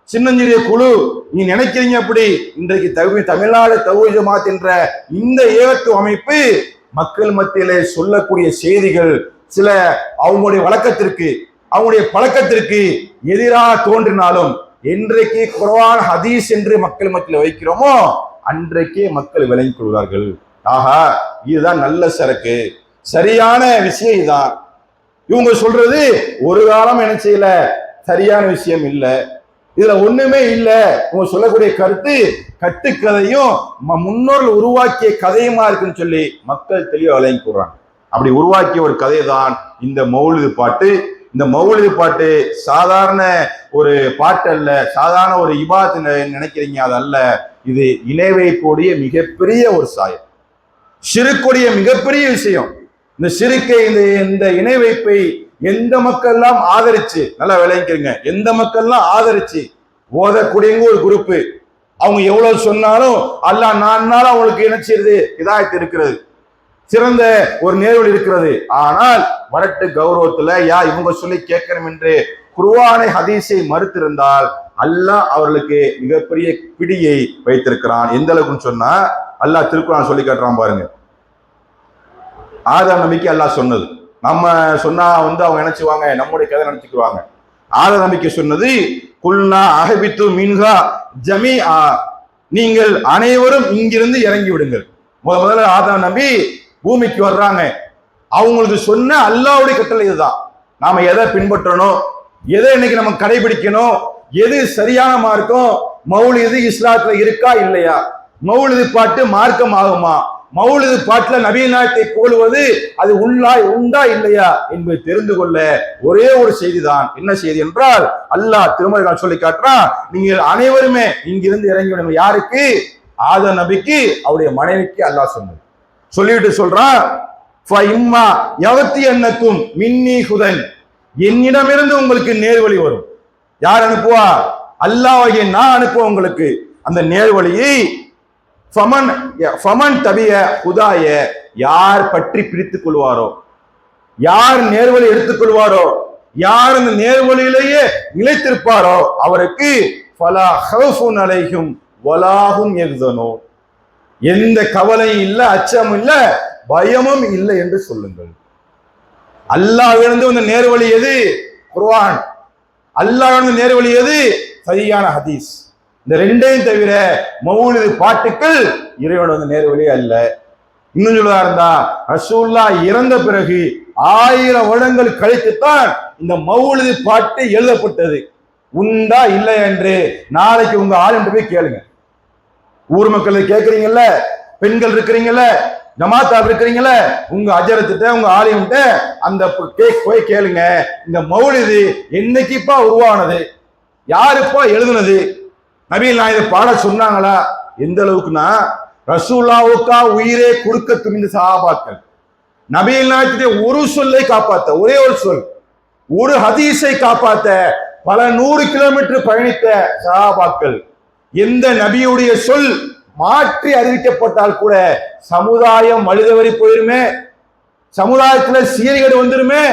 சின்னஞ்சிறிய குழு, நீ நினைக்கிறீங்க அப்படி. இன்றைக்கு தமிழ்நாடு தௌஹீத் ஜமாத் என்ற இந்த ஏகத்துவ அமைப்பு மக்கள் மத்தியிலே சொல்லக்கூடிய செய்திகள் சில அவங்களுடைய வழக்கத்திற்கு, அவங்களுடைய பழக்கத்திற்கு எதிராக தோன்றினாலும் என்றைக்கு குர்ஆன் ஹதீஸ் என்று மக்கள் மத்தியில் வைக்கிறோமோ அன்றைக்கே மக்கள் விளங்கிக் கொள்வார்கள். ஆஹா, இதுதான் நல்ல சரக்கு, சரியான விஷயம் இதுதான். இவங்க சொல்றது ஒரு காலம் என்ன செய்யல, சரியான விஷயம் இல்லை, இதுல ஒண்ணுமே இல்லை. இவங்க சொல்லக்கூடிய கருத்து கட்டுக்கதையும் முன்னோர்கள் உருவாக்கிய கதையுமா இருக்குன்னு சொல்லி மக்கள் தெளிவாக விளங்கி கூறாங்க. அப்படி உருவாக்கிய ஒரு கதை தான் இந்த மௌலிது பாட்டு. இந்த மௌலிது பாட்டு சாதாரண ஒரு பாட்டு அல்ல, சாதாரண ஒரு இபாத் நினைக்கிறீங்க, அது அல்ல. இது இணை வைப்புடைய மிகப்பெரிய ஒரு சாயம், ஷிர்க்குடைய மிகப்பெரிய விஷயம். இந்த ஷிர்க்கை, இந்த இணை வைப்பை எந்த மக்கள் எல்லாம் ஆதரிச்சு, நல்லா விளங்கிக்கிறீங்க, எந்த மக்கள் எல்லாம் ஆதரிச்சு ஓதக்கூடியவங்க ஒரு குரூப்பு, அவங்க எவ்வளவு சொன்னாலும் அல்லாஹ் நான்னாலும் அவங்களுக்கு என்ன செய்யுது, ஹிதாயத் இருக்கிறது, சிறந்த ஒரு நேர்வழி இருக்கிறது. ஆனால் வரட்டு கௌரவத்துல இவங்க சொல்லி கேட்கணும் என்று குர்ஆனை ஹதீஸை மறுத்திருந்தால் அல்லாஹ் அவர்களுக்கு மிகப்பெரிய பிடியை வைத்திருக்கிறான். எந்த அளவுக்குன்னு சொன்னா அல்லாஹ் திருக்குர்ஆன் சொல்லி காட்டுறான் பாருங்க. ஆதாம் நபிக்கு அல்லாஹ் சொன்னது, நம்ம சொன்னா அவங்க நினைச்சுவாங்க நம்முடைய கதை நினைச்சுக்குவாங்க. ஆத நம்பிக்கை சொன்னது குல்னா அஹபித்து மின்ஹா ஜமீஆ, நீங்கள் அனைவரும் இங்கிருந்து இறங்கி விடுங்கள். முதல்ல ஆதம் நபி பூமிக்கு வர்றாங்க. அவங்களுக்கு சொன்ன அல்லாஹ்வுடைய கட்டளை இதுதான். நாம எதை பின்பற்றணும், எதை இன்னைக்கு நம்ம கடைபிடிக்கணும், எது சரியான மார்க்கம், மௌலிது இஸ்லாத்துல இருக்கா இல்லையா, மௌலிது பாட்டு மார்க்கம் ஆகுமா, மௌலிது பாட்டுல நபிகள் நாயகத்தை போலுவது அது உண்டா இல்லையா என்பதை தெரிந்து கொள்ள ஒரே ஒரு செய்தி தான். என்ன செய்தி என்றால், அல்லாஹ் திருமறை சொல்லி காட்டுறான், நீங்கள் அனைவருமே இங்கிருந்து இறங்கி விடுங்க. யாருக்கு? ஆதம் நபிக்கு, அவருடைய மனைவிக்கு அல்லாஹ் சொன்னது. சொல்லிவிட்டு சொல்றான், யவத்தியன்னக்கும் மின்னி ஹுதன், என்னிடமிருந்து உங்களுக்கு நேர்வழி வரும். யார் அனுப்புவா? அல்லாஹ்வை நான் அனுப்புவேன் உங்களுக்கு அந்த நேர்வழியை. ஃபமன் தபிய ஹுதாய, யார் பற்றி பிடித்துக் கொள்வாரோ, யார் நேர்வழி எடுத்துக் கொள்வாரோ, யார் அந்த நேர்வழியிலேயே நிலைத்திருப்பாரோ அவருக்கு ஃபலா ஹவுஃபுன் அலைஹிம் வலாஹும் யஹ்ஸனூன், எந்த கவலையும் இல்ல, அச்சமும் இல்ல, பயமும் இல்லை என்று சொல்லுங்கள். அல்லாஹ்விலிருந்து வந்த நேர்வழி எது? குர்ஆன். அல்லாஹ்விலிருந்து நேர்வழி எது? சரியான ஹதீஸ். இந்த ரெண்டையும் தவிர மௌலிது பாட்டுக்கள் இறைவனோட வந்த நேர்வழி அல்ல. இன்னும் சொல்றதா இருந்தா, ரசூலுல்லாஹ் இறந்த பிறகு 1000 வருடங்கள் கழித்துத்தான் இந்த மௌலிது பாட்டு எழுதப்பட்டது. உண்டா இல்லை என்று நாளைக்கு உங்க ஆளுன்ற போய் கேளுங்க. ஊர் மக்கள் கேட்கறீங்கல்ல, பெண்கள் இருக்கிறீங்கல்ல, ஜமாத்தார் இருக்கிறீங்கள, உங்க அஜரத்திட்ட உங்க ஆலிம்கிட்ட அந்த போய் கேளுங்க, இந்த மௌலிது என்னைக்குப்பா உருவானது, யாருப்பா எழுதுனது, நபிகள் நாயகம் பாட சொன்னாங்களா? எந்த அளவுக்குன்னா, ரசூலுல்லாஹ்வுக்கா உயிரே கொடுக்க துணிந்த சஹாபாக்கள், நபிகள் நாயகத்துடைய ஒரு சொல்லை காப்பாத்த, ஒரே ஒரு சொல், ஒரு ஹதீஸை காப்பாத்த பல 100 கிலோமீட்டர் பயணித்த சஹாபாக்கள், எந்த நபியுடைய சொல் மாற்றி அறிவிக்கப்பட்டால் கூட சமுதாயம் வழிதவறி போயிருமே, சமுதாயத்துல சீர்கேடு வந்துருமே,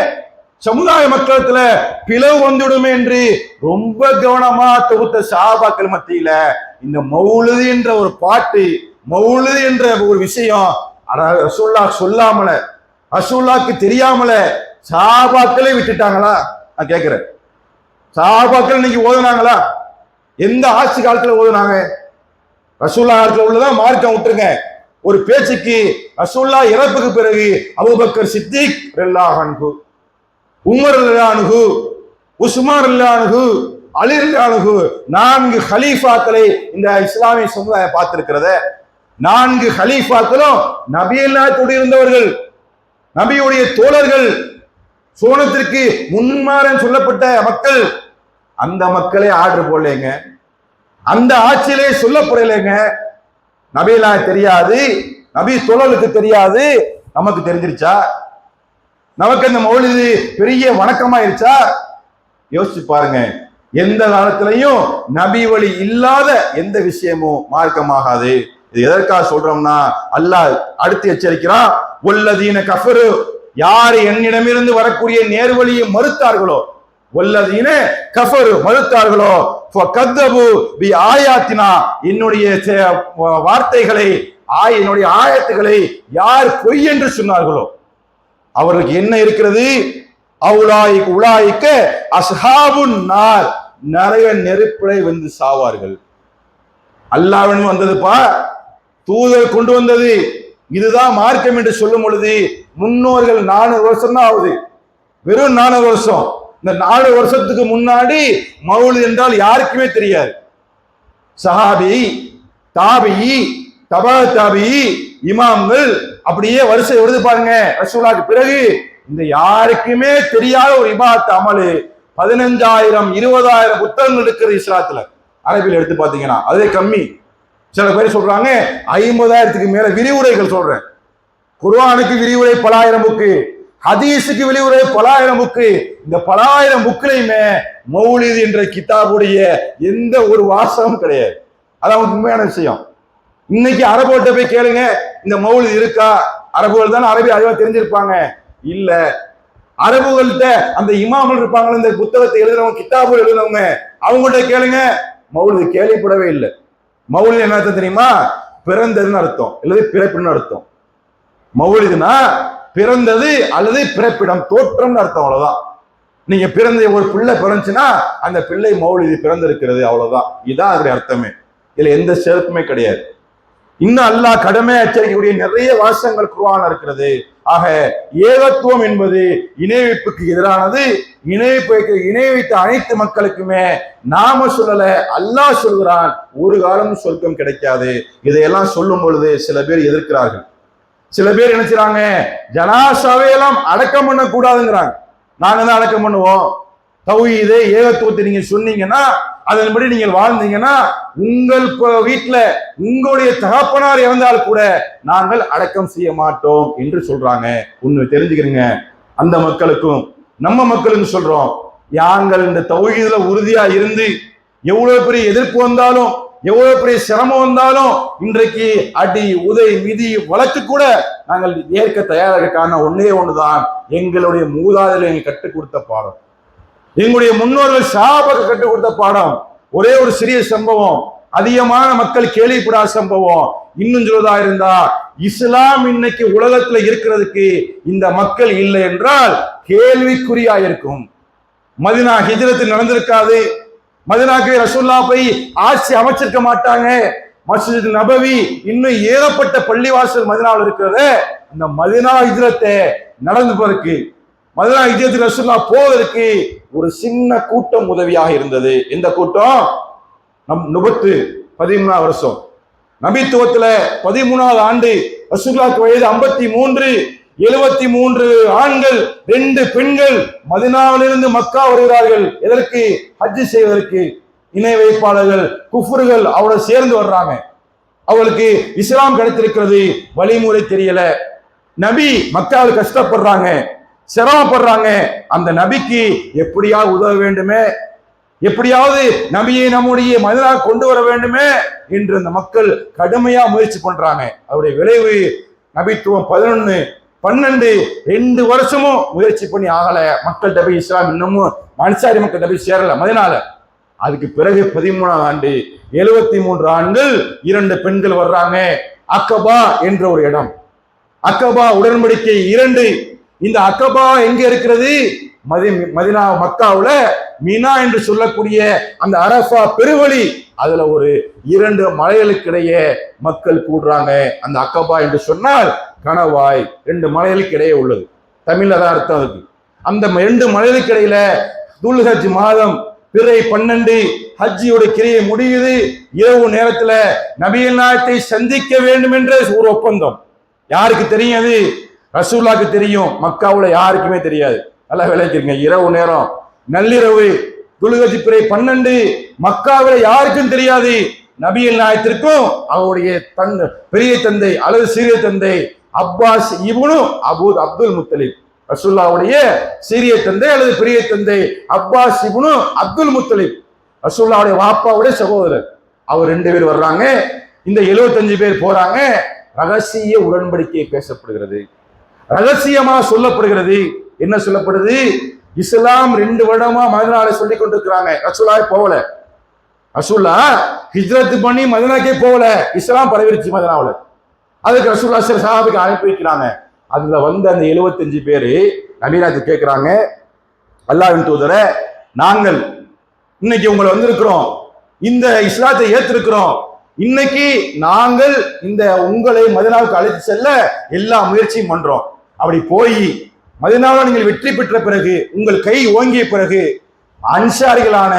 சமுதாய மக்களத்துல பிளவு வந்துடுமே என்று ரொம்ப கவனமா தொகுத்த சஹாபாக்கள் மத்தியில இந்த மௌலிது என்ற ஒரு பாட்டு, மௌலிது என்ற ஒரு விஷயம் ரசூலுல்லாஹ் சொல்லாமல, ரசூலுல்லாஹ்க்கு தெரியாமல சஹாபாக்களே விட்டுட்டாங்களா? நான் கேட்கிறேன், சஹாபாக்கள் இன்னைக்கு ஓதுனாங்களா? எந்த ஆட்சி காலத்துல ஓதுனாங்க? ரசூலுல்லாஹ் காலத்துல உள்ளதான் மார்க்கம் விட்டுருங்க. ஒரு பேச்சுக்கு ரசூலுல்லாஹ் இறப்புக்கு பிறகு அபூபக்கர் சித்திக் ரலியல்லாஹு அன்ஹு, உமர் ரலியல்லாஹு அன்ஹு, உஸ்மான் ரலியல்லாஹு அன்ஹு, அலி ரலியல்லாஹு அன்ஹு, 4 ஹலீஃபாக்களை இந்த இஸ்லாமிய சமுதாயம் பார்த்திருக்கிறத. 4 ஹலீஃபாக்களும் நபிகள் நாயகத்தோடு இருந்தவர்கள், நபியுடைய தோழர்கள், சோனத்திற்கு முன்மாறன் சொல்லப்பட்ட மக்கள். அந்த மக்களே ஆர்டர் போடலைங்க, அந்த ஆட்சியிலே சொல்லப்படலைங்க. நபிகளா தெரியாது, நபி தோழர்களுக்கு தெரியாது, நமக்கு தெரிஞ்சிருச்சா? நமக்கு அந்த மௌலிது பெரிய வணக்கமாயிருச்சா? யோசிச்சு பாருங்க. எந்த காலத்திலையும் நபி வழி இல்லாத எந்த விஷயமும் மார்க்கமாகாது. இது எதற்காக சொல்றோம்னா, அல்லாஹ் அடுத்து எச்சரிக்கிறான், வல்லதீன கஃபரு, யார் என்னிடமிருந்து வரக்கூடிய நேர்வழியை மறுத்தார்களோ, வல்லதீன கஃபரு மறுத்தார்களோ, ஃபகதபு பி ஆயாத்தினா, என்னுடைய வார்த்தைகளை, என்னுடைய ஆயத்துகளை யார் பொய் என்று சொன்னார்களோ அவர்களுக்கு என்ன இருக்கிறது? உலாயிக்க அஸ்ஹாபுன் நார், நரக நெருப்பை வந்து சாவார்கள். அல்லாஹ்வின் வந்ததுப்பா, தூதர் கொண்டு வந்தது, இதுதான் மார்க்கம் என்று சொல்லும் பொழுது முன்னோர்கள் 400 வருஷம் தான் ஆகுது, வெறும் 400 வருஷம். இந்த 400 வருஷத்துக்கு முன்னாடி மௌலித் என்றால் யாருக்குமே தெரியாது. சஹாபி, தாபியி, தபா தாபியி, இமாம்கள் அப்படியே வரிசை வருது பாருங்க. ரசூலுல்லாஹ்க்கு பிறகு இந்த யாருக்குமே தெரியாத ஒரு இபாதத் அமலு 15,000 20,000 புத்தகங்கள் இருக்கிற இஸ்லாத்துல. அரபியில் எடுத்து பாத்தீங்கன்னா அதே கம்மி. சில பேர் சொல்றாங்க 50,000க்கு மேல விரிவுரைகள் சொல்றேன். குர்ஆனுக்கு விரிவுரை பல ஆயிரம் புக்கு, ஹதீஸுக்கு விரிவுரை பல ஆயிரம் புக்கு. இந்த பல ஆயிரம் புக்கிலையுமே மௌலிது என்ற கிதாபுடைய எந்த ஒரு வாசகமும் கிடையாது. அதான் உண்மையான விஷயம். இன்னைக்கு அரபோட்ட போய் கேளுங்க, இந்த மௌலிது இருக்கா? அரபுகள் தானே அரபி அறிவா தெரிஞ்சிருப்பாங்க. இல்ல, அரபுகள்கிட்ட அந்த இமாம்கள் இருப்பாங்க, இந்த புத்தகத்தை எழுதுறவங்க, கிதாபு எழுதுறவங்க, அவங்கள்ட்ட கேளுங்க, மௌலிது கேள்விப்படவே இல்லை. மௌலிது என்ன அர்த்தம் தெரியுமா? பிறந்ததுன்னு அர்த்தம், இல்லது பிறப்புன்னு அர்த்தம். மௌலிதுனா பிறந்தது அல்லது பிறப்பிடம், தோற்றம்னு அர்த்தம், அவ்வளவுதான். நீங்க பிறந்த ஒரு பிள்ளை பிறந்துச்சுன்னா அந்த பிள்ளை மௌலிது பிறந்திருக்கிறது, அவ்வளவுதான். இதுதான் அதனுடைய அர்த்தமே. இதுல எந்த சிறப்புமே கிடையாது. இன்னும் அல்லாஹ் கடமை எச்சரிக்கக்கூடிய நிறைய வாசகங்கள் குர்ஆன்ல இருக்கிறது. ஆக ஏகத்துவம் என்பது இணை வைப்புக்கு எதிரானது. இணை வைத்த அனைத்து மக்களுக்குமே நாம சொல்லல, அல்லாஹ் சொல்கிறான், ஒரு காலமும் சொர்க்கம் கிடைக்காது. இதையெல்லாம் சொல்லும் பொழுது சில பேர் எதிர்க்கிறார்கள். சில பேர் என்ன செய்றாங்க, ஜனாசாவை எல்லாம் அடக்கம் பண்ண கூடாதுங்கிறாங்க. நாங்க தான் அடக்கம் பண்ணுவோம். தௌஹீதை ஏகத்துவத்தை நீங்க சொன்னீங்கன்னா, அதன்படி நீங்கள் வாழ்ந்தீங்கன்னா, உங்கள் வீட்டுல உங்களுடைய தகப்பனார் இறந்தால் கூட நாங்கள் அடக்கம் செய்ய மாட்டோம் என்று சொல்றாங்க. ஒண்ணு தெரிஞ்சுக்கிறீங்க, அந்த மக்களுக்கும் நம்ம மக்களுக்கும் சொல்றோம், யாங்கள் இந்த தௌஹீதுல உறுதியா இருந்து எவ்வளவு பெரிய எதிர்ப்பு வந்தாலும், எவ்வளவு பெரிய சிரமம் வந்தாலும், இன்றைக்கு அடி உதை மிதி வழக்கு கூட நாங்கள் ஏற்க தயாராக ஒன்னே ஒண்ணுதான், எங்களுடைய மூதாதையர்கள் கற்றுக் கொடுத்த பாடம், எங்களுடைய முன்னோர்கள் ஷாபாக்கு கற்றுக் கொடுத்த பாடம். ஒரே ஒரு சிறிய சம்பவம், அதிகமான மக்கள் கேள்விப்படாத சம்பவம். இன்னும் சொல்வதா இருந்தா, இஸ்லாம் இன்னைக்கு உலகத்துல இருக்கிறதுக்கு இந்த மக்கள் இல்லை என்றால் கேள்விக்குறியா இருக்கும். மதீனா ஹிஜ்ரத் நடந்திருக்காது. மதீனாக்கு ரசூலுல்லாஹ் போய் ஆட்சி அமைச்சிருக்க மாட்டாங்க. மஸ்ஜித் நபவி இன்னும் ஏகப்பட்ட பள்ளிவாசல் மதீனாவில் இருக்கிறது. அந்த மதீனா ஹிஜ்ரத்தை நடந்து போறதுக்கு, மதீனா ஹிஜ்ரத் ரசூலுல்லாஹ் போவதற்கு ஒரு சின்ன கூட்டம் உதவியாக இருந்தது. இந்த கூட்டம் நுபத்து 13 வருஷம், நபித்துவத்துல 13வது ஆண்டு, ரசூலுல்லாஹ்க்கு வயது 53, 73 ஆண்கள் 2 பெண்கள் மதீனாவிலிருந்து மக்கா வருகிறார்கள். எதற்கு? ஹஜ் செய்வதற்கு. இணை வைப்பாளர்கள் குஃபர்கள் அவளை சேர்ந்து வர்றாங்க. அவளுக்கு இஸ்லாம் கிடைத்திருக்கிறது, வழிமுறை தெரியல. நபி மக்காவில் கஷ்டப்படுறாங்க, சிரமப்படுறாங்க. அந்த நபிக்கு எப்படியாவது உதவ வேண்டுமே, எப்படியாவது நபியை நம்முடைய மதீனா கொண்டு வர வேண்டுமே என்று அந்த மக்கள் கடுமையா முயற்சி பண்றாங்க. அவருடைய விளைவு நபித்துவம் 11, 12, 2 வருஷமும் முயற்சி பண்ணி ஆகல. மக்கள் நபி இஸ்லாம் இன்னமும் மன்சாரி மக்கள் நபி சேரல மதீனால. அதுக்கு பிறகு 13ஆம் ஆண்டு 73 ஆண்கள் 2 பெண்கள் வர்றாங்க. அக்கபா என்ற ஒரு இடம், அக்கபா உடன்படிக்கை 2. இந்த அக்கபா எங்க இருக்கிறது? மதீனா மக்காவுல மீனா என்று சொல்லக்கூடிய அந்த அரஃபா பெருவழி, அதுல ஒரு 2 மலைகளுக்கிடையே மக்கள் கூடுறாங்க. அந்த அக்கபா என்று சொன்னால் கணவாய், 2 மலைகளுக்கு இடையே உள்ளது. தமிழ்ல தான் அர்த்தம் அதுக்கு. அந்த 2 மலைகளுக்கு இடையில துல்ஹஜ் மாதம் பிறை 12 ஹஜ்ஜியோட கிரியை முடியுது. இரவு நேரத்துல நபிகள் நாயகத்தை சந்திக்க வேண்டும் என்ற ஒரு ஒப்பந்தம். யாருக்கு தெரியும்? அது ரசூலுல்லாஹ்க்கு தெரியும், மக்காவுல யாருக்குமே தெரியாது. நல்லா விளைக்கிறீங்க, இரவு நேரம், நள்ளிரவு, துல்ஹஜ் பிறை 12, மக்காவுல யாருக்கும் தெரியாது. நபிகள் நாயகத்திற்கும் அவருடைய பெரிய தந்தை அல்லது சிறிய தந்தை அப்பாஸ் இப்னு அப்துல் முத்தலிப், ரசூலுல்லாஹ்வுடைய சிறிய தந்தை அல்லது பெரிய தந்தை அப்பாஸ் இப்னு அப்துல் முத்தலிப், ரசூலுல்லாஹ்வுடைய வாப்பாவுடைய சகோதரர். அவர் 2 பேர் வர்றாங்க. இந்த 75 பேர் போறாங்க. ரகசிய உடன்படிக்கை பேசப்படுகிறது, ரகசியமா சொல்லப்படுகிறது. என்ன சொல்லப்படுது? இஸ்லாம் 2 வருடமா மதீனால சொல்லி கொண்டிருக்கிறாங்க. ரசூலுல்லாஹ் போகல, ரசூலுல்லாஹ் ஹிஜ்ரத் பண்ணி மதீனாக்கே போகல, இஸ்லாம் பரவிருச்சு மதீனாவுல. அதுக்கு ரசூலுல்லாஹ் சில சஹாபாக்கு அனுப்பி வைக்கிறாங்க. அதுல வந்த அந்த 75 பேரு நபியாக்கு கேட்கிறாங்க, அல்லாஹ்வின் தூதரே, நாங்கள் இன்னைக்கு உங்களை வந்திருக்கிறோம், இந்த இஸ்லாத்தை ஏற்றிருக்கிறோம், இன்னைக்கு நாங்கள் இந்த உங்களை மதீனாவுக்கு அழைத்து செல்ல எல்லா முயற்சியும் பண்றோம். அப்படி போய் மதீனாவில் நீங்கள் வெற்றி பெற்ற பிறகு, உங்கள் கை ஓங்கிய பிறகு, அன்சாரிகளான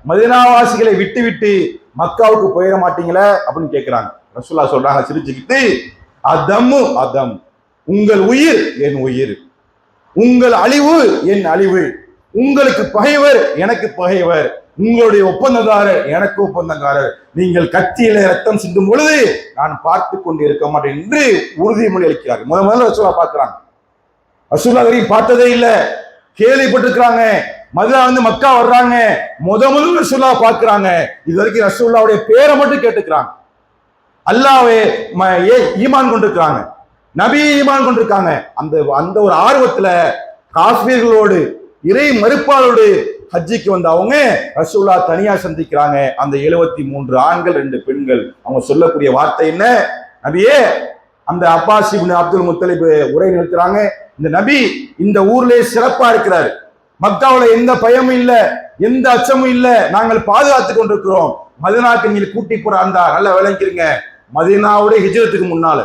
மதீனாவாசிகளை விட்டு மக்காவுக்கு போயிட மாட்டீங்களே அப்படின்னு கேட்கிறாங்க. ரசூலுல்லாஹ் சொல்றாங்க சிரிச்சுக்கிட்டு, அதம்மு அதம், உங்கள் உயிர் என் உயிர், உங்கள் அழிவு என் அழிவு, உங்களுக்கு பகைவர் எனக்கு பகைவர், உங்களுடைய ஒப்பந்தக்காரர் எனக்கு ஒப்பந்தக்காரர், நீங்கள் கத்தியில ரத்தம் சிந்தும் பொழுது நான் பார்த்து கொண்டு இருக்க மாட்டேன் என்று உறுதிமொழி அளிக்கிறார்கள். முதல்ல ரசூலுல்லாஹ் பார்க்கிறாங்க. ரசூலுல்லாஹ் வரைக்கும் பார்த்ததே இல்ல, கேள்விப்பட்டிருக்கிறாங்க. மதீனா வந்து மக்கா வர்றாங்க, முதல்ல ரசூலுல்லாஹ் பார்க்கிறாங்க. இது வரைக்கும் ரசூலுல்லாஹ்வுடைய பேரை மட்டும் கேட்டுக்கிறாங்க. அல்லாஹ்வே ஈமான் கொண்டிருக்கிறாங்க, நபி ஈமான் கொண்டிருக்காங்க. அந்த ஒரு ஆர்வத்துல காஃபிர்களோடு இறை மறுப்பாளோடு ஹஜ்ஜிக்கு வந்த அவங்க ரசூலுல்லாஹ் தனியா சந்திக்கிறாங்க. அந்த 73 ஆண்கள் 2 பெண்கள். அவங்க சொல்லக்கூடிய வார்த்தை என்ன? நபியே, அந்த அப்பாஸ் இப்னு அப்துல் முத்தலிப் உரை நிறுத்துறாங்க. இந்த நபி இந்த ஊர்லயே சிறப்பா இருக்கிறார், மக்காவுல எந்த பயமும் இல்ல, எந்த அச்சமும் இல்ல, நாங்கள் பாதுகாத்துக் கொண்டிருக்கிறோம். மதீனாக்கு நீங்கள் கூட்டி போற அந்த நல்லா விளங்கிருங்க, மதீனாவுடைய ஹிஜ்ரத்துக்கு முன்னால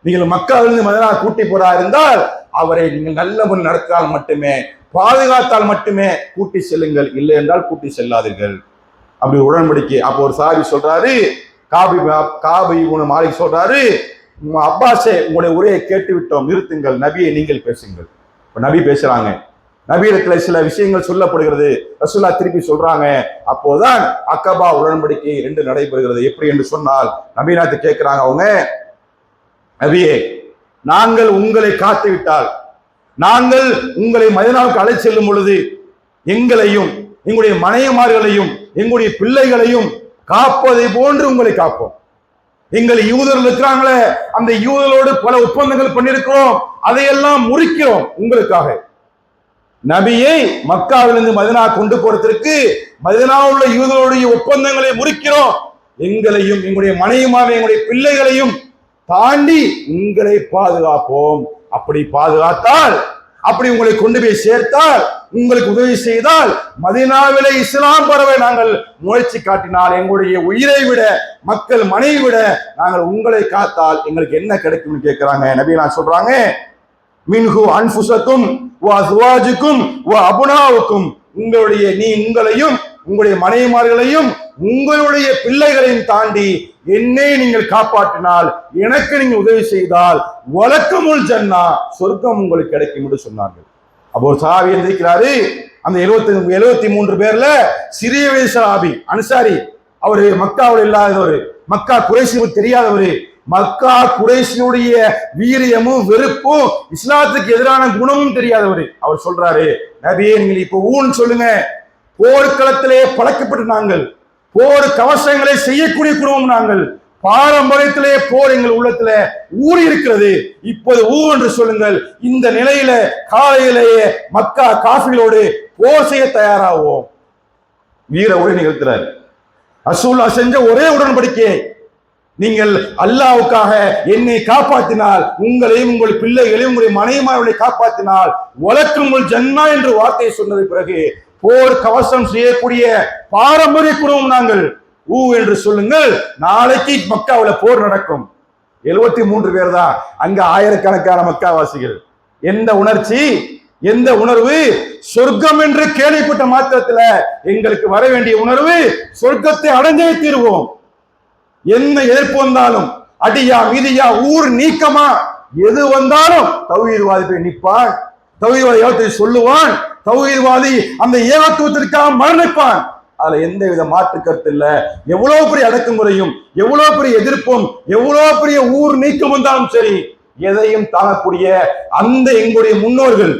நீங்கள் மக்காவிலிருந்து மதீனா கூட்டி போறா இருந்தால் அவரை நீங்கள் நல்ல முறையில் நடத்தினால் மட்டுமே, பாதுகாத்தால் மட்டுமே கூட்டி செல்லுங்கள், இல்லை என்றால் கூட்டி செல்லாதீர்கள். அப்படி உடன்படிக்கை. அப்போ ஒரு சாஹிபி சொல்றாரு, காபி இப்னு மாலிக் சொல்றாரு, அப்பாஸே உங்களுடைய உரையை கேட்டு விட்டோம், நிறுத்துங்கள், நபியை நீங்கள் பேசுங்கள். இப்ப நபி பேசுறாங்க, நபியிடத்துல சில விஷயங்கள் சொல்லப்படுகிறது, ரசூலுல்லாஹ் திருப்பி சொல்றாங்க. அப்போதான் அக்கபா உடன்படிக்கை 2 நடைபெறுகிறது. எப்படி என்று சொன்னால், நபிநாத்து கேட்கிறாங்க அவங்க, நபியே நாங்கள் உங்களை காத்து விட்டால், நாங்கள் உங்களை மதீனாவுக்கு அழைத்து செல்லும் பொழுது எங்களையும் எங்களுடைய மனைவிமார்களையும் எங்களுடைய பிள்ளைகளையும் காப்பதை போன்று உங்களை காப்போம். எங்கள் யூதர்கள் இருக்கிறாங்களே, அந்த யூதர்களோடு பல ஒப்பந்தங்கள் பண்ணியிருக்கிறோம், அதையெல்லாம் முறிக்கிறோம் உங்களுக்காக. நபியை மக்காவிலிருந்து மதீனா கொண்டு போறதற்கு மதீனாவில் உள்ள யூதர்களுடைய ஒப்பந்தங்களை முறிக்கிறோம், எங்களையும் எங்களுடைய மனைவிமார்கள் எங்களுடைய பிள்ளைகளையும் தாண்டி உங்களை பாதுகாப்போம். அப்படி பாதுகாத்தால், அப்படி உங்களை கொண்டு போய் சேர்த்தால், உங்களுக்கு உதவி செய்தால், மதீனாவிலே இஸ்லாம் பரவ நாங்கள் முயற்சி காட்டினால், எங்களுடைய உயிரை விட மக்கள் மனைவி விட நாங்கள் உங்களை காத்தால் எங்களுக்கு என்ன கிடைக்கும்னு கேட்கிறாங்க. நபி நான் சொல்றாங்க, மின்ஹு அன்ஃபுஸக்கும் வ அஸ்வாஜுக்கும் வ அபுனாவுக்கும், உங்களையும் உங்களுடைய மனைவிமார்களையும் உங்களுடைய பிள்ளைகளையும் தாண்டி என்னை நீங்கள் காப்பாற்றினால், எனக்கு நீங்கள் உதவி செய்தால், வலக்கமுல் ஜன்னா, சொர்க்கம் உங்களுக்கு கிடைக்கும் என்று சொன்னார்கள். அப்போ ஒரு சஹாபி எழுதிக்கிறாரு, அந்த 73 பேர்ல சிறிய வயசு சஹாபி அன்சாரி, அவரு மக்காவில் இல்லாதவர், மக்கா குறைஷிக்கு தெரியாதவர், மக்கா குறைஷியுடைய வீரியமும் வெறுப்பும் இஸ்லாத்துக்கு எதிரான குணமும் தெரியாதவர். அவர் சொல்றாரு, நபியே நீங்கள் இப்ப ஊன்னு சொல்லுங்க, போர்க்களத்திலே பழக்கப்பட்டு நாங்கள் போர் கவசங்களை செய்யக்கூடிய குடும்பம் நாங்கள், பாரம்பரியத்திலே போர் எங்கள் உள்ளத்துல ஊறி இருக்கிறது, இப்போது ஊ என்று சொல்லுங்கள். இந்த நிலையில காலையிலேயே மக்கா காஃபிகளோடு போர் செய்ய தயாராகுவோம். வீர உரை நிகழ்த்துறார். ரசூலுல்லாஹ் செஞ்ச ஒரே உடன்படிக்கை, நீங்கள் அல்லாஹ்வுக்காக என்னை காப்பாற்றினால், உங்களையும் உங்கள் பிள்ளைகளையும் உங்களுடைய மனைவிமார்களை காப்பாற்றினால் வலக்குமுல் ஜன்னா என்று வார்த்தையை சொன்னது பிறகு போர் கவசம் செய்யக்கூடிய பாரம்பரிய குடும்பம் நாங்கள், ஊ என்று சொல்லுங்கள். நாளைக்கு மக்காவில் போர் நடக்கும். 73 பேர் தான், அங்க ஆயிரக்கணக்கான மக்காவாசிகள். எந்த உணர்ச்சி, எந்த உணர்வு? சொர்க்கம் என்று கேள்விப்பட்ட மாத்திரத்துல எங்களுக்கு வர வேண்டிய உணர்வு, சொர்க்கத்தை அடைஞ்சே தீர்வோம். என்ன எதிர்ப்பு வந்தாலும், அடியா மீதியா ஊர் நீக்கமா எது வந்தாலும் தௌஹீத்வாதி போய் நிற்பான், தௌஹீத்வாதி சொல்லுவான், தௌஹீத்வாதி அந்த ஏகத்துவத்திற்காக மரணிப்பான். அதுல எந்த வித மாற்று கருத்து இல்ல. எவ்வளவு பெரிய அடக்குமுறையும், எவ்வளவு பெரிய எதிர்ப்பும், எவ்வளவு பெரிய ஊர் நீக்கம் வந்தாலும் சரி, எதையும் தாங்கக்கூடிய அந்த எங்களுடைய முன்னோர்கள்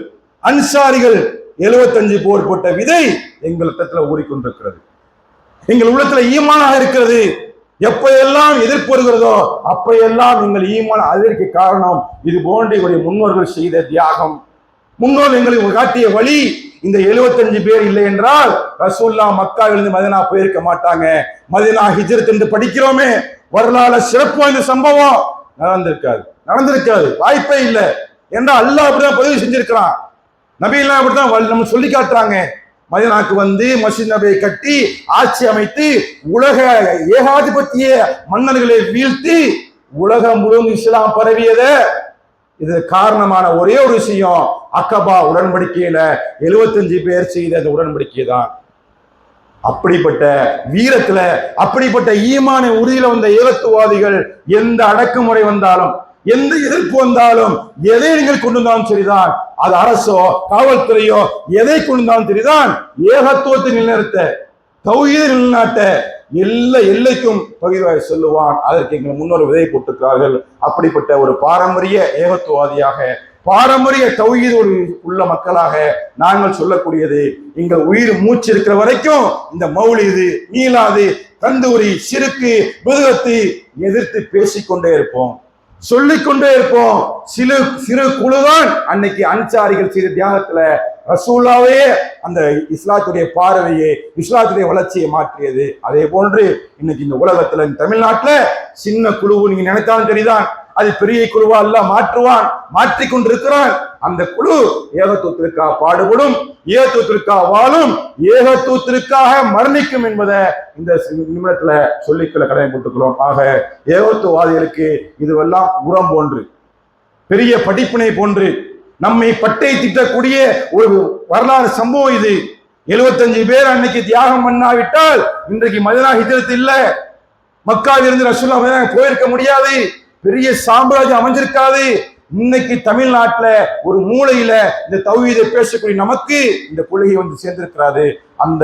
அன்சாரிகள் 75 போர் போட்ட விதை எங்கள் உள்ளத்துல ஊறிக்கொண்டிருக்கிறது, எங்கள் உள்ளத்துல ஈமானாக இருக்கிறது. எப்பெல்லாம் எதிர்ப்பு வருகிறதோ அப்பையெல்லாம் எங்கள் ஈமான் அதற்கு காரணம் இது போன்ற எங்களுடைய முன்னோர்கள் செய்த தியாகம், முன்னோர்கள் எங்களுக்கு காட்டிய வழி. இந்த 75 பேர் இல்லை என்றால் ரசூலுல்லாஹ் மக்காவிலிருந்து மதீனா போயிருக்க மாட்டாங்க. மதீனா ஹிஜ்ரத் என்று படிக்கிறோமே, வரலாறு சிறப்பு வாய்ந்த சம்பவம் நடந்திருக்காது, வாய்ப்பே இல்லை. ஏன்னா அல்லாஹ் அப்படிதான் பதிவு செஞ்சிருக்கிறான், நபி எல்லாம் அப்படிதான் நம்ம சொல்லி காட்டுறாங்க. மதீனாக்கு வந்து மஸ்ஜித் நபியை கட்டி ஆட்சி அமைத்து உலக ஏகாதிபத்திய மன்னர்களை வீழ்த்தி உலகம் முழுவதும் இஸ்லாம் பரவியத. இது காரணமான ஒரே ஒரு விஷயம், அக்கபா உடன்படிக்கையில 75 பேர் செய்த அந்த உடன்படிக்கை தான். அப்படிப்பட்ட வீரத்துல, அப்படிப்பட்ட ஈமான உறுதியில வந்த ஏகத்துவாதிகள் எந்த அடக்குமுறை வந்தாலும், எந்த எதிர்ப்பு வந்தாலும், எதை நீங்கள் கொண்டு வந்தாலும் சரிதான், அது அரசோ காவல்துறையோ எதை கொண்டு வந்தாலும் சரிதான், ஏகத்துவத்தை நிலைநிறுத்த, தௌஹீதை நிலைநாட்ட எல்லா எல்லைக்கும் தௌஹீதை சொல்லுவான். அதற்கு எங்கள் முன்னோர் விதை போட்டிருக்கிறார்கள். அப்படிப்பட்ட ஒரு பாரம்பரிய ஏகத்துவாதியாக, பாரம்பரிய தௌஹீத் உள்ள மக்களாக நாங்கள் சொல்லக்கூடியது, எங்கள் உயிர் மூச்சு இருக்கிற வரைக்கும் இந்த மௌலிது, மீலாது, தந்தூரி, சிறுக்கு, பிதுஅத்து எதிர்த்து பேசிக்கொண்டே இருப்போம், சொல்லிக்கொண்டே இருப்போம். சிறு குழுதான் அன்னைக்கு அன்சாரிகள் செய்த தியாகத்துல ரசூலுல்லாஹ்வே அந்த இஸ்லாத்துடைய பார்வையை, இஸ்லாத்துடைய வளர்ச்சியை மாற்றியது. அதே போன்று இன்னைக்கு இந்த உலகத்துல, தமிழ்நாட்டுல சின்ன குழு நீங்க நினைத்தாலும் சரிதான், அது பெரிய குழுவா அல்லாஹ் மாற்றுவான், மாற்றிக் கொண்டிருக்கிறான். அந்த குழு ஏகத்துவத்திற்காக பாடுபடும், ஏகத்துவத்திற்காக வாழும், ஏகத்துவத்திற்காக மரணிக்கும் என்பதை இந்த நிமிடத்துல சொல்லிக்கொள்ள கடமைப்பட்டுக்கிறோம். ஆக ஏகத்துவவாதிகளுக்கு இதுவெல்லாம் உரம் போன்று, பெரிய படிப்பினை போன்று, நம்மை பட்டை திட்டக்கூடிய ஒரு வரலாறு சம்பவம் இது. 75 பேர் அன்னைக்கு தியாகம் பண்ணாவிட்டால் இன்றைக்கு மதீனா ஹிஜ்ரத் இல்ல, மக்காவில் இருந்து ரசூலுல்லாஹ் போயிருக்க முடியாது, பெரிய சாம்ராஜ்யம் அமைஞ்சிருக்காது. இன்னைக்கு தமிழ்நாட்டுல ஒரு மூலையில இந்த தௌஹீதை பேசக்கூடிய நமக்கு இந்த கொள்கை வந்து சேர்ந்திருக்கிறாரு. அந்த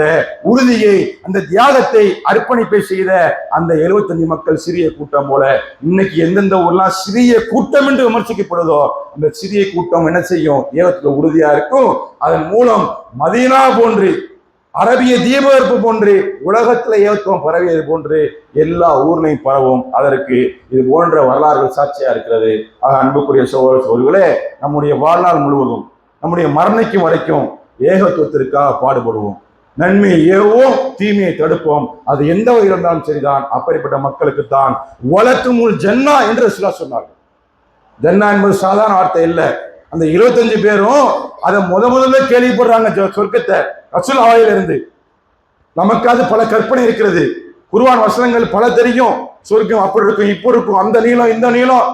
உறுதியை, அந்த தியாகத்தை, அர்ப்பணிப்பை செய்த அந்த 75 மக்கள் சிறிய கூட்டம் போல இன்னைக்கு எந்தெந்த ஊர்லாம் சிறிய கூட்டம் என்று விமர்சிக்கப்படுதோ அந்த சிறிய கூட்டம் என்ன செய்யும்? ஏகத்துல உறுதியா இருக்கும். அதன் மூலம் மதீனா போன்று, அரபிய தீபகற்பு போன்று, உலகத்துல ஏகத்துவம் பரவியது போன்று எல்லா ஊர்லையும் பரவும். அதற்கு இது போன்ற வரலாறுகள் சாட்சியா இருக்கிறது. ஆக அன்புக்குரிய சகோதரர்களே, நம்முடைய வாழ்நாள் முழுவதும், நம்முடைய மரணிக்கும் வரைக்கும் ஏகத்துவத்திற்காக பாடுபடுவோம். நன்மையை ஏவுவோம், தீமையை தடுப்போம். அது எந்த வகையில் இருந்தாலும் சரிதான். அப்படிப்பட்ட மக்களுக்கு தான் வலத்துமுல் ஜன்னா என்று ரசூலுல்லாஹ் சொன்னார்கள். ஜன்னா என்பது சாதாரண வார்த்தை இல்லை. அந்த 25 பேரும் அதை முதல்ல கேள்விப்படுறாங்க சொர்க்கத்தை ரசூலுல்லாஹ்வில இருந்து. நமக்கு அது பல கற்பனை இருக்கிறது, குர்ஆன் வசனங்கள் பல தெரியும். சொர்க்கம் அப்படி இருக்கும், இப்படி இருக்கும், அந்த நீளம் இந்த நீளம்.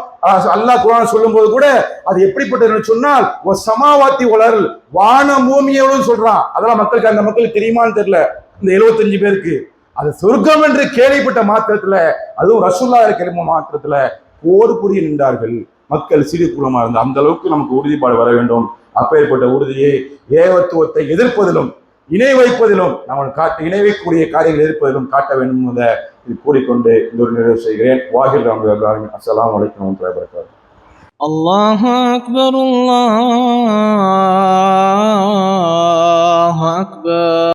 அல்லாஹ் குர்ஆன் சொல்லும் போது கூட அது எப்படிப்பட்டதுன்னு சொன்னால் ஒரு சமாவாத்தி வளர், வான பூமியோடு சொல்றான். அதெல்லாம் மக்களுக்கு, அந்த மக்களுக்கு தெரியுமான்னு தெரியல. இந்த 75 பேருக்கு அது சொர்க்கம் என்று கேள்விப்பட்ட மாத்திரத்துல, அதுவும் ரசூலுல்லாஹ் இருக்கிற மாத்திரத்துல போர் புரிய நின்றார்கள். மக்கள் சிறு குலமா இருந்த அந்த அளவுக்கு நமக்கு உறுதிப்பாடு வர வேண்டும். அப்பேற்பட்ட உறுதியை ஏகத்துவத்தை எதிர்ப்பதிலும் இணை வைப்பதிலும், நம்ம இணை வைக்கக்கூடிய காரியங்கள் எதிர்ப்பதிலும் காட்ட வேண்டும் என்பதை இது கூறிக்கொண்டு இந்த ஒரு நிறைவு செய்கிறேன். வாஹிர் ரஹ்மத்துல்லாஹி. அஸ்ஸலாமு அலைக்கும் வரஹ்மத்துல்லாஹி வபரகாத்துஹு. அல்லாஹு அக்பர், அல்லாஹு அக்பர்.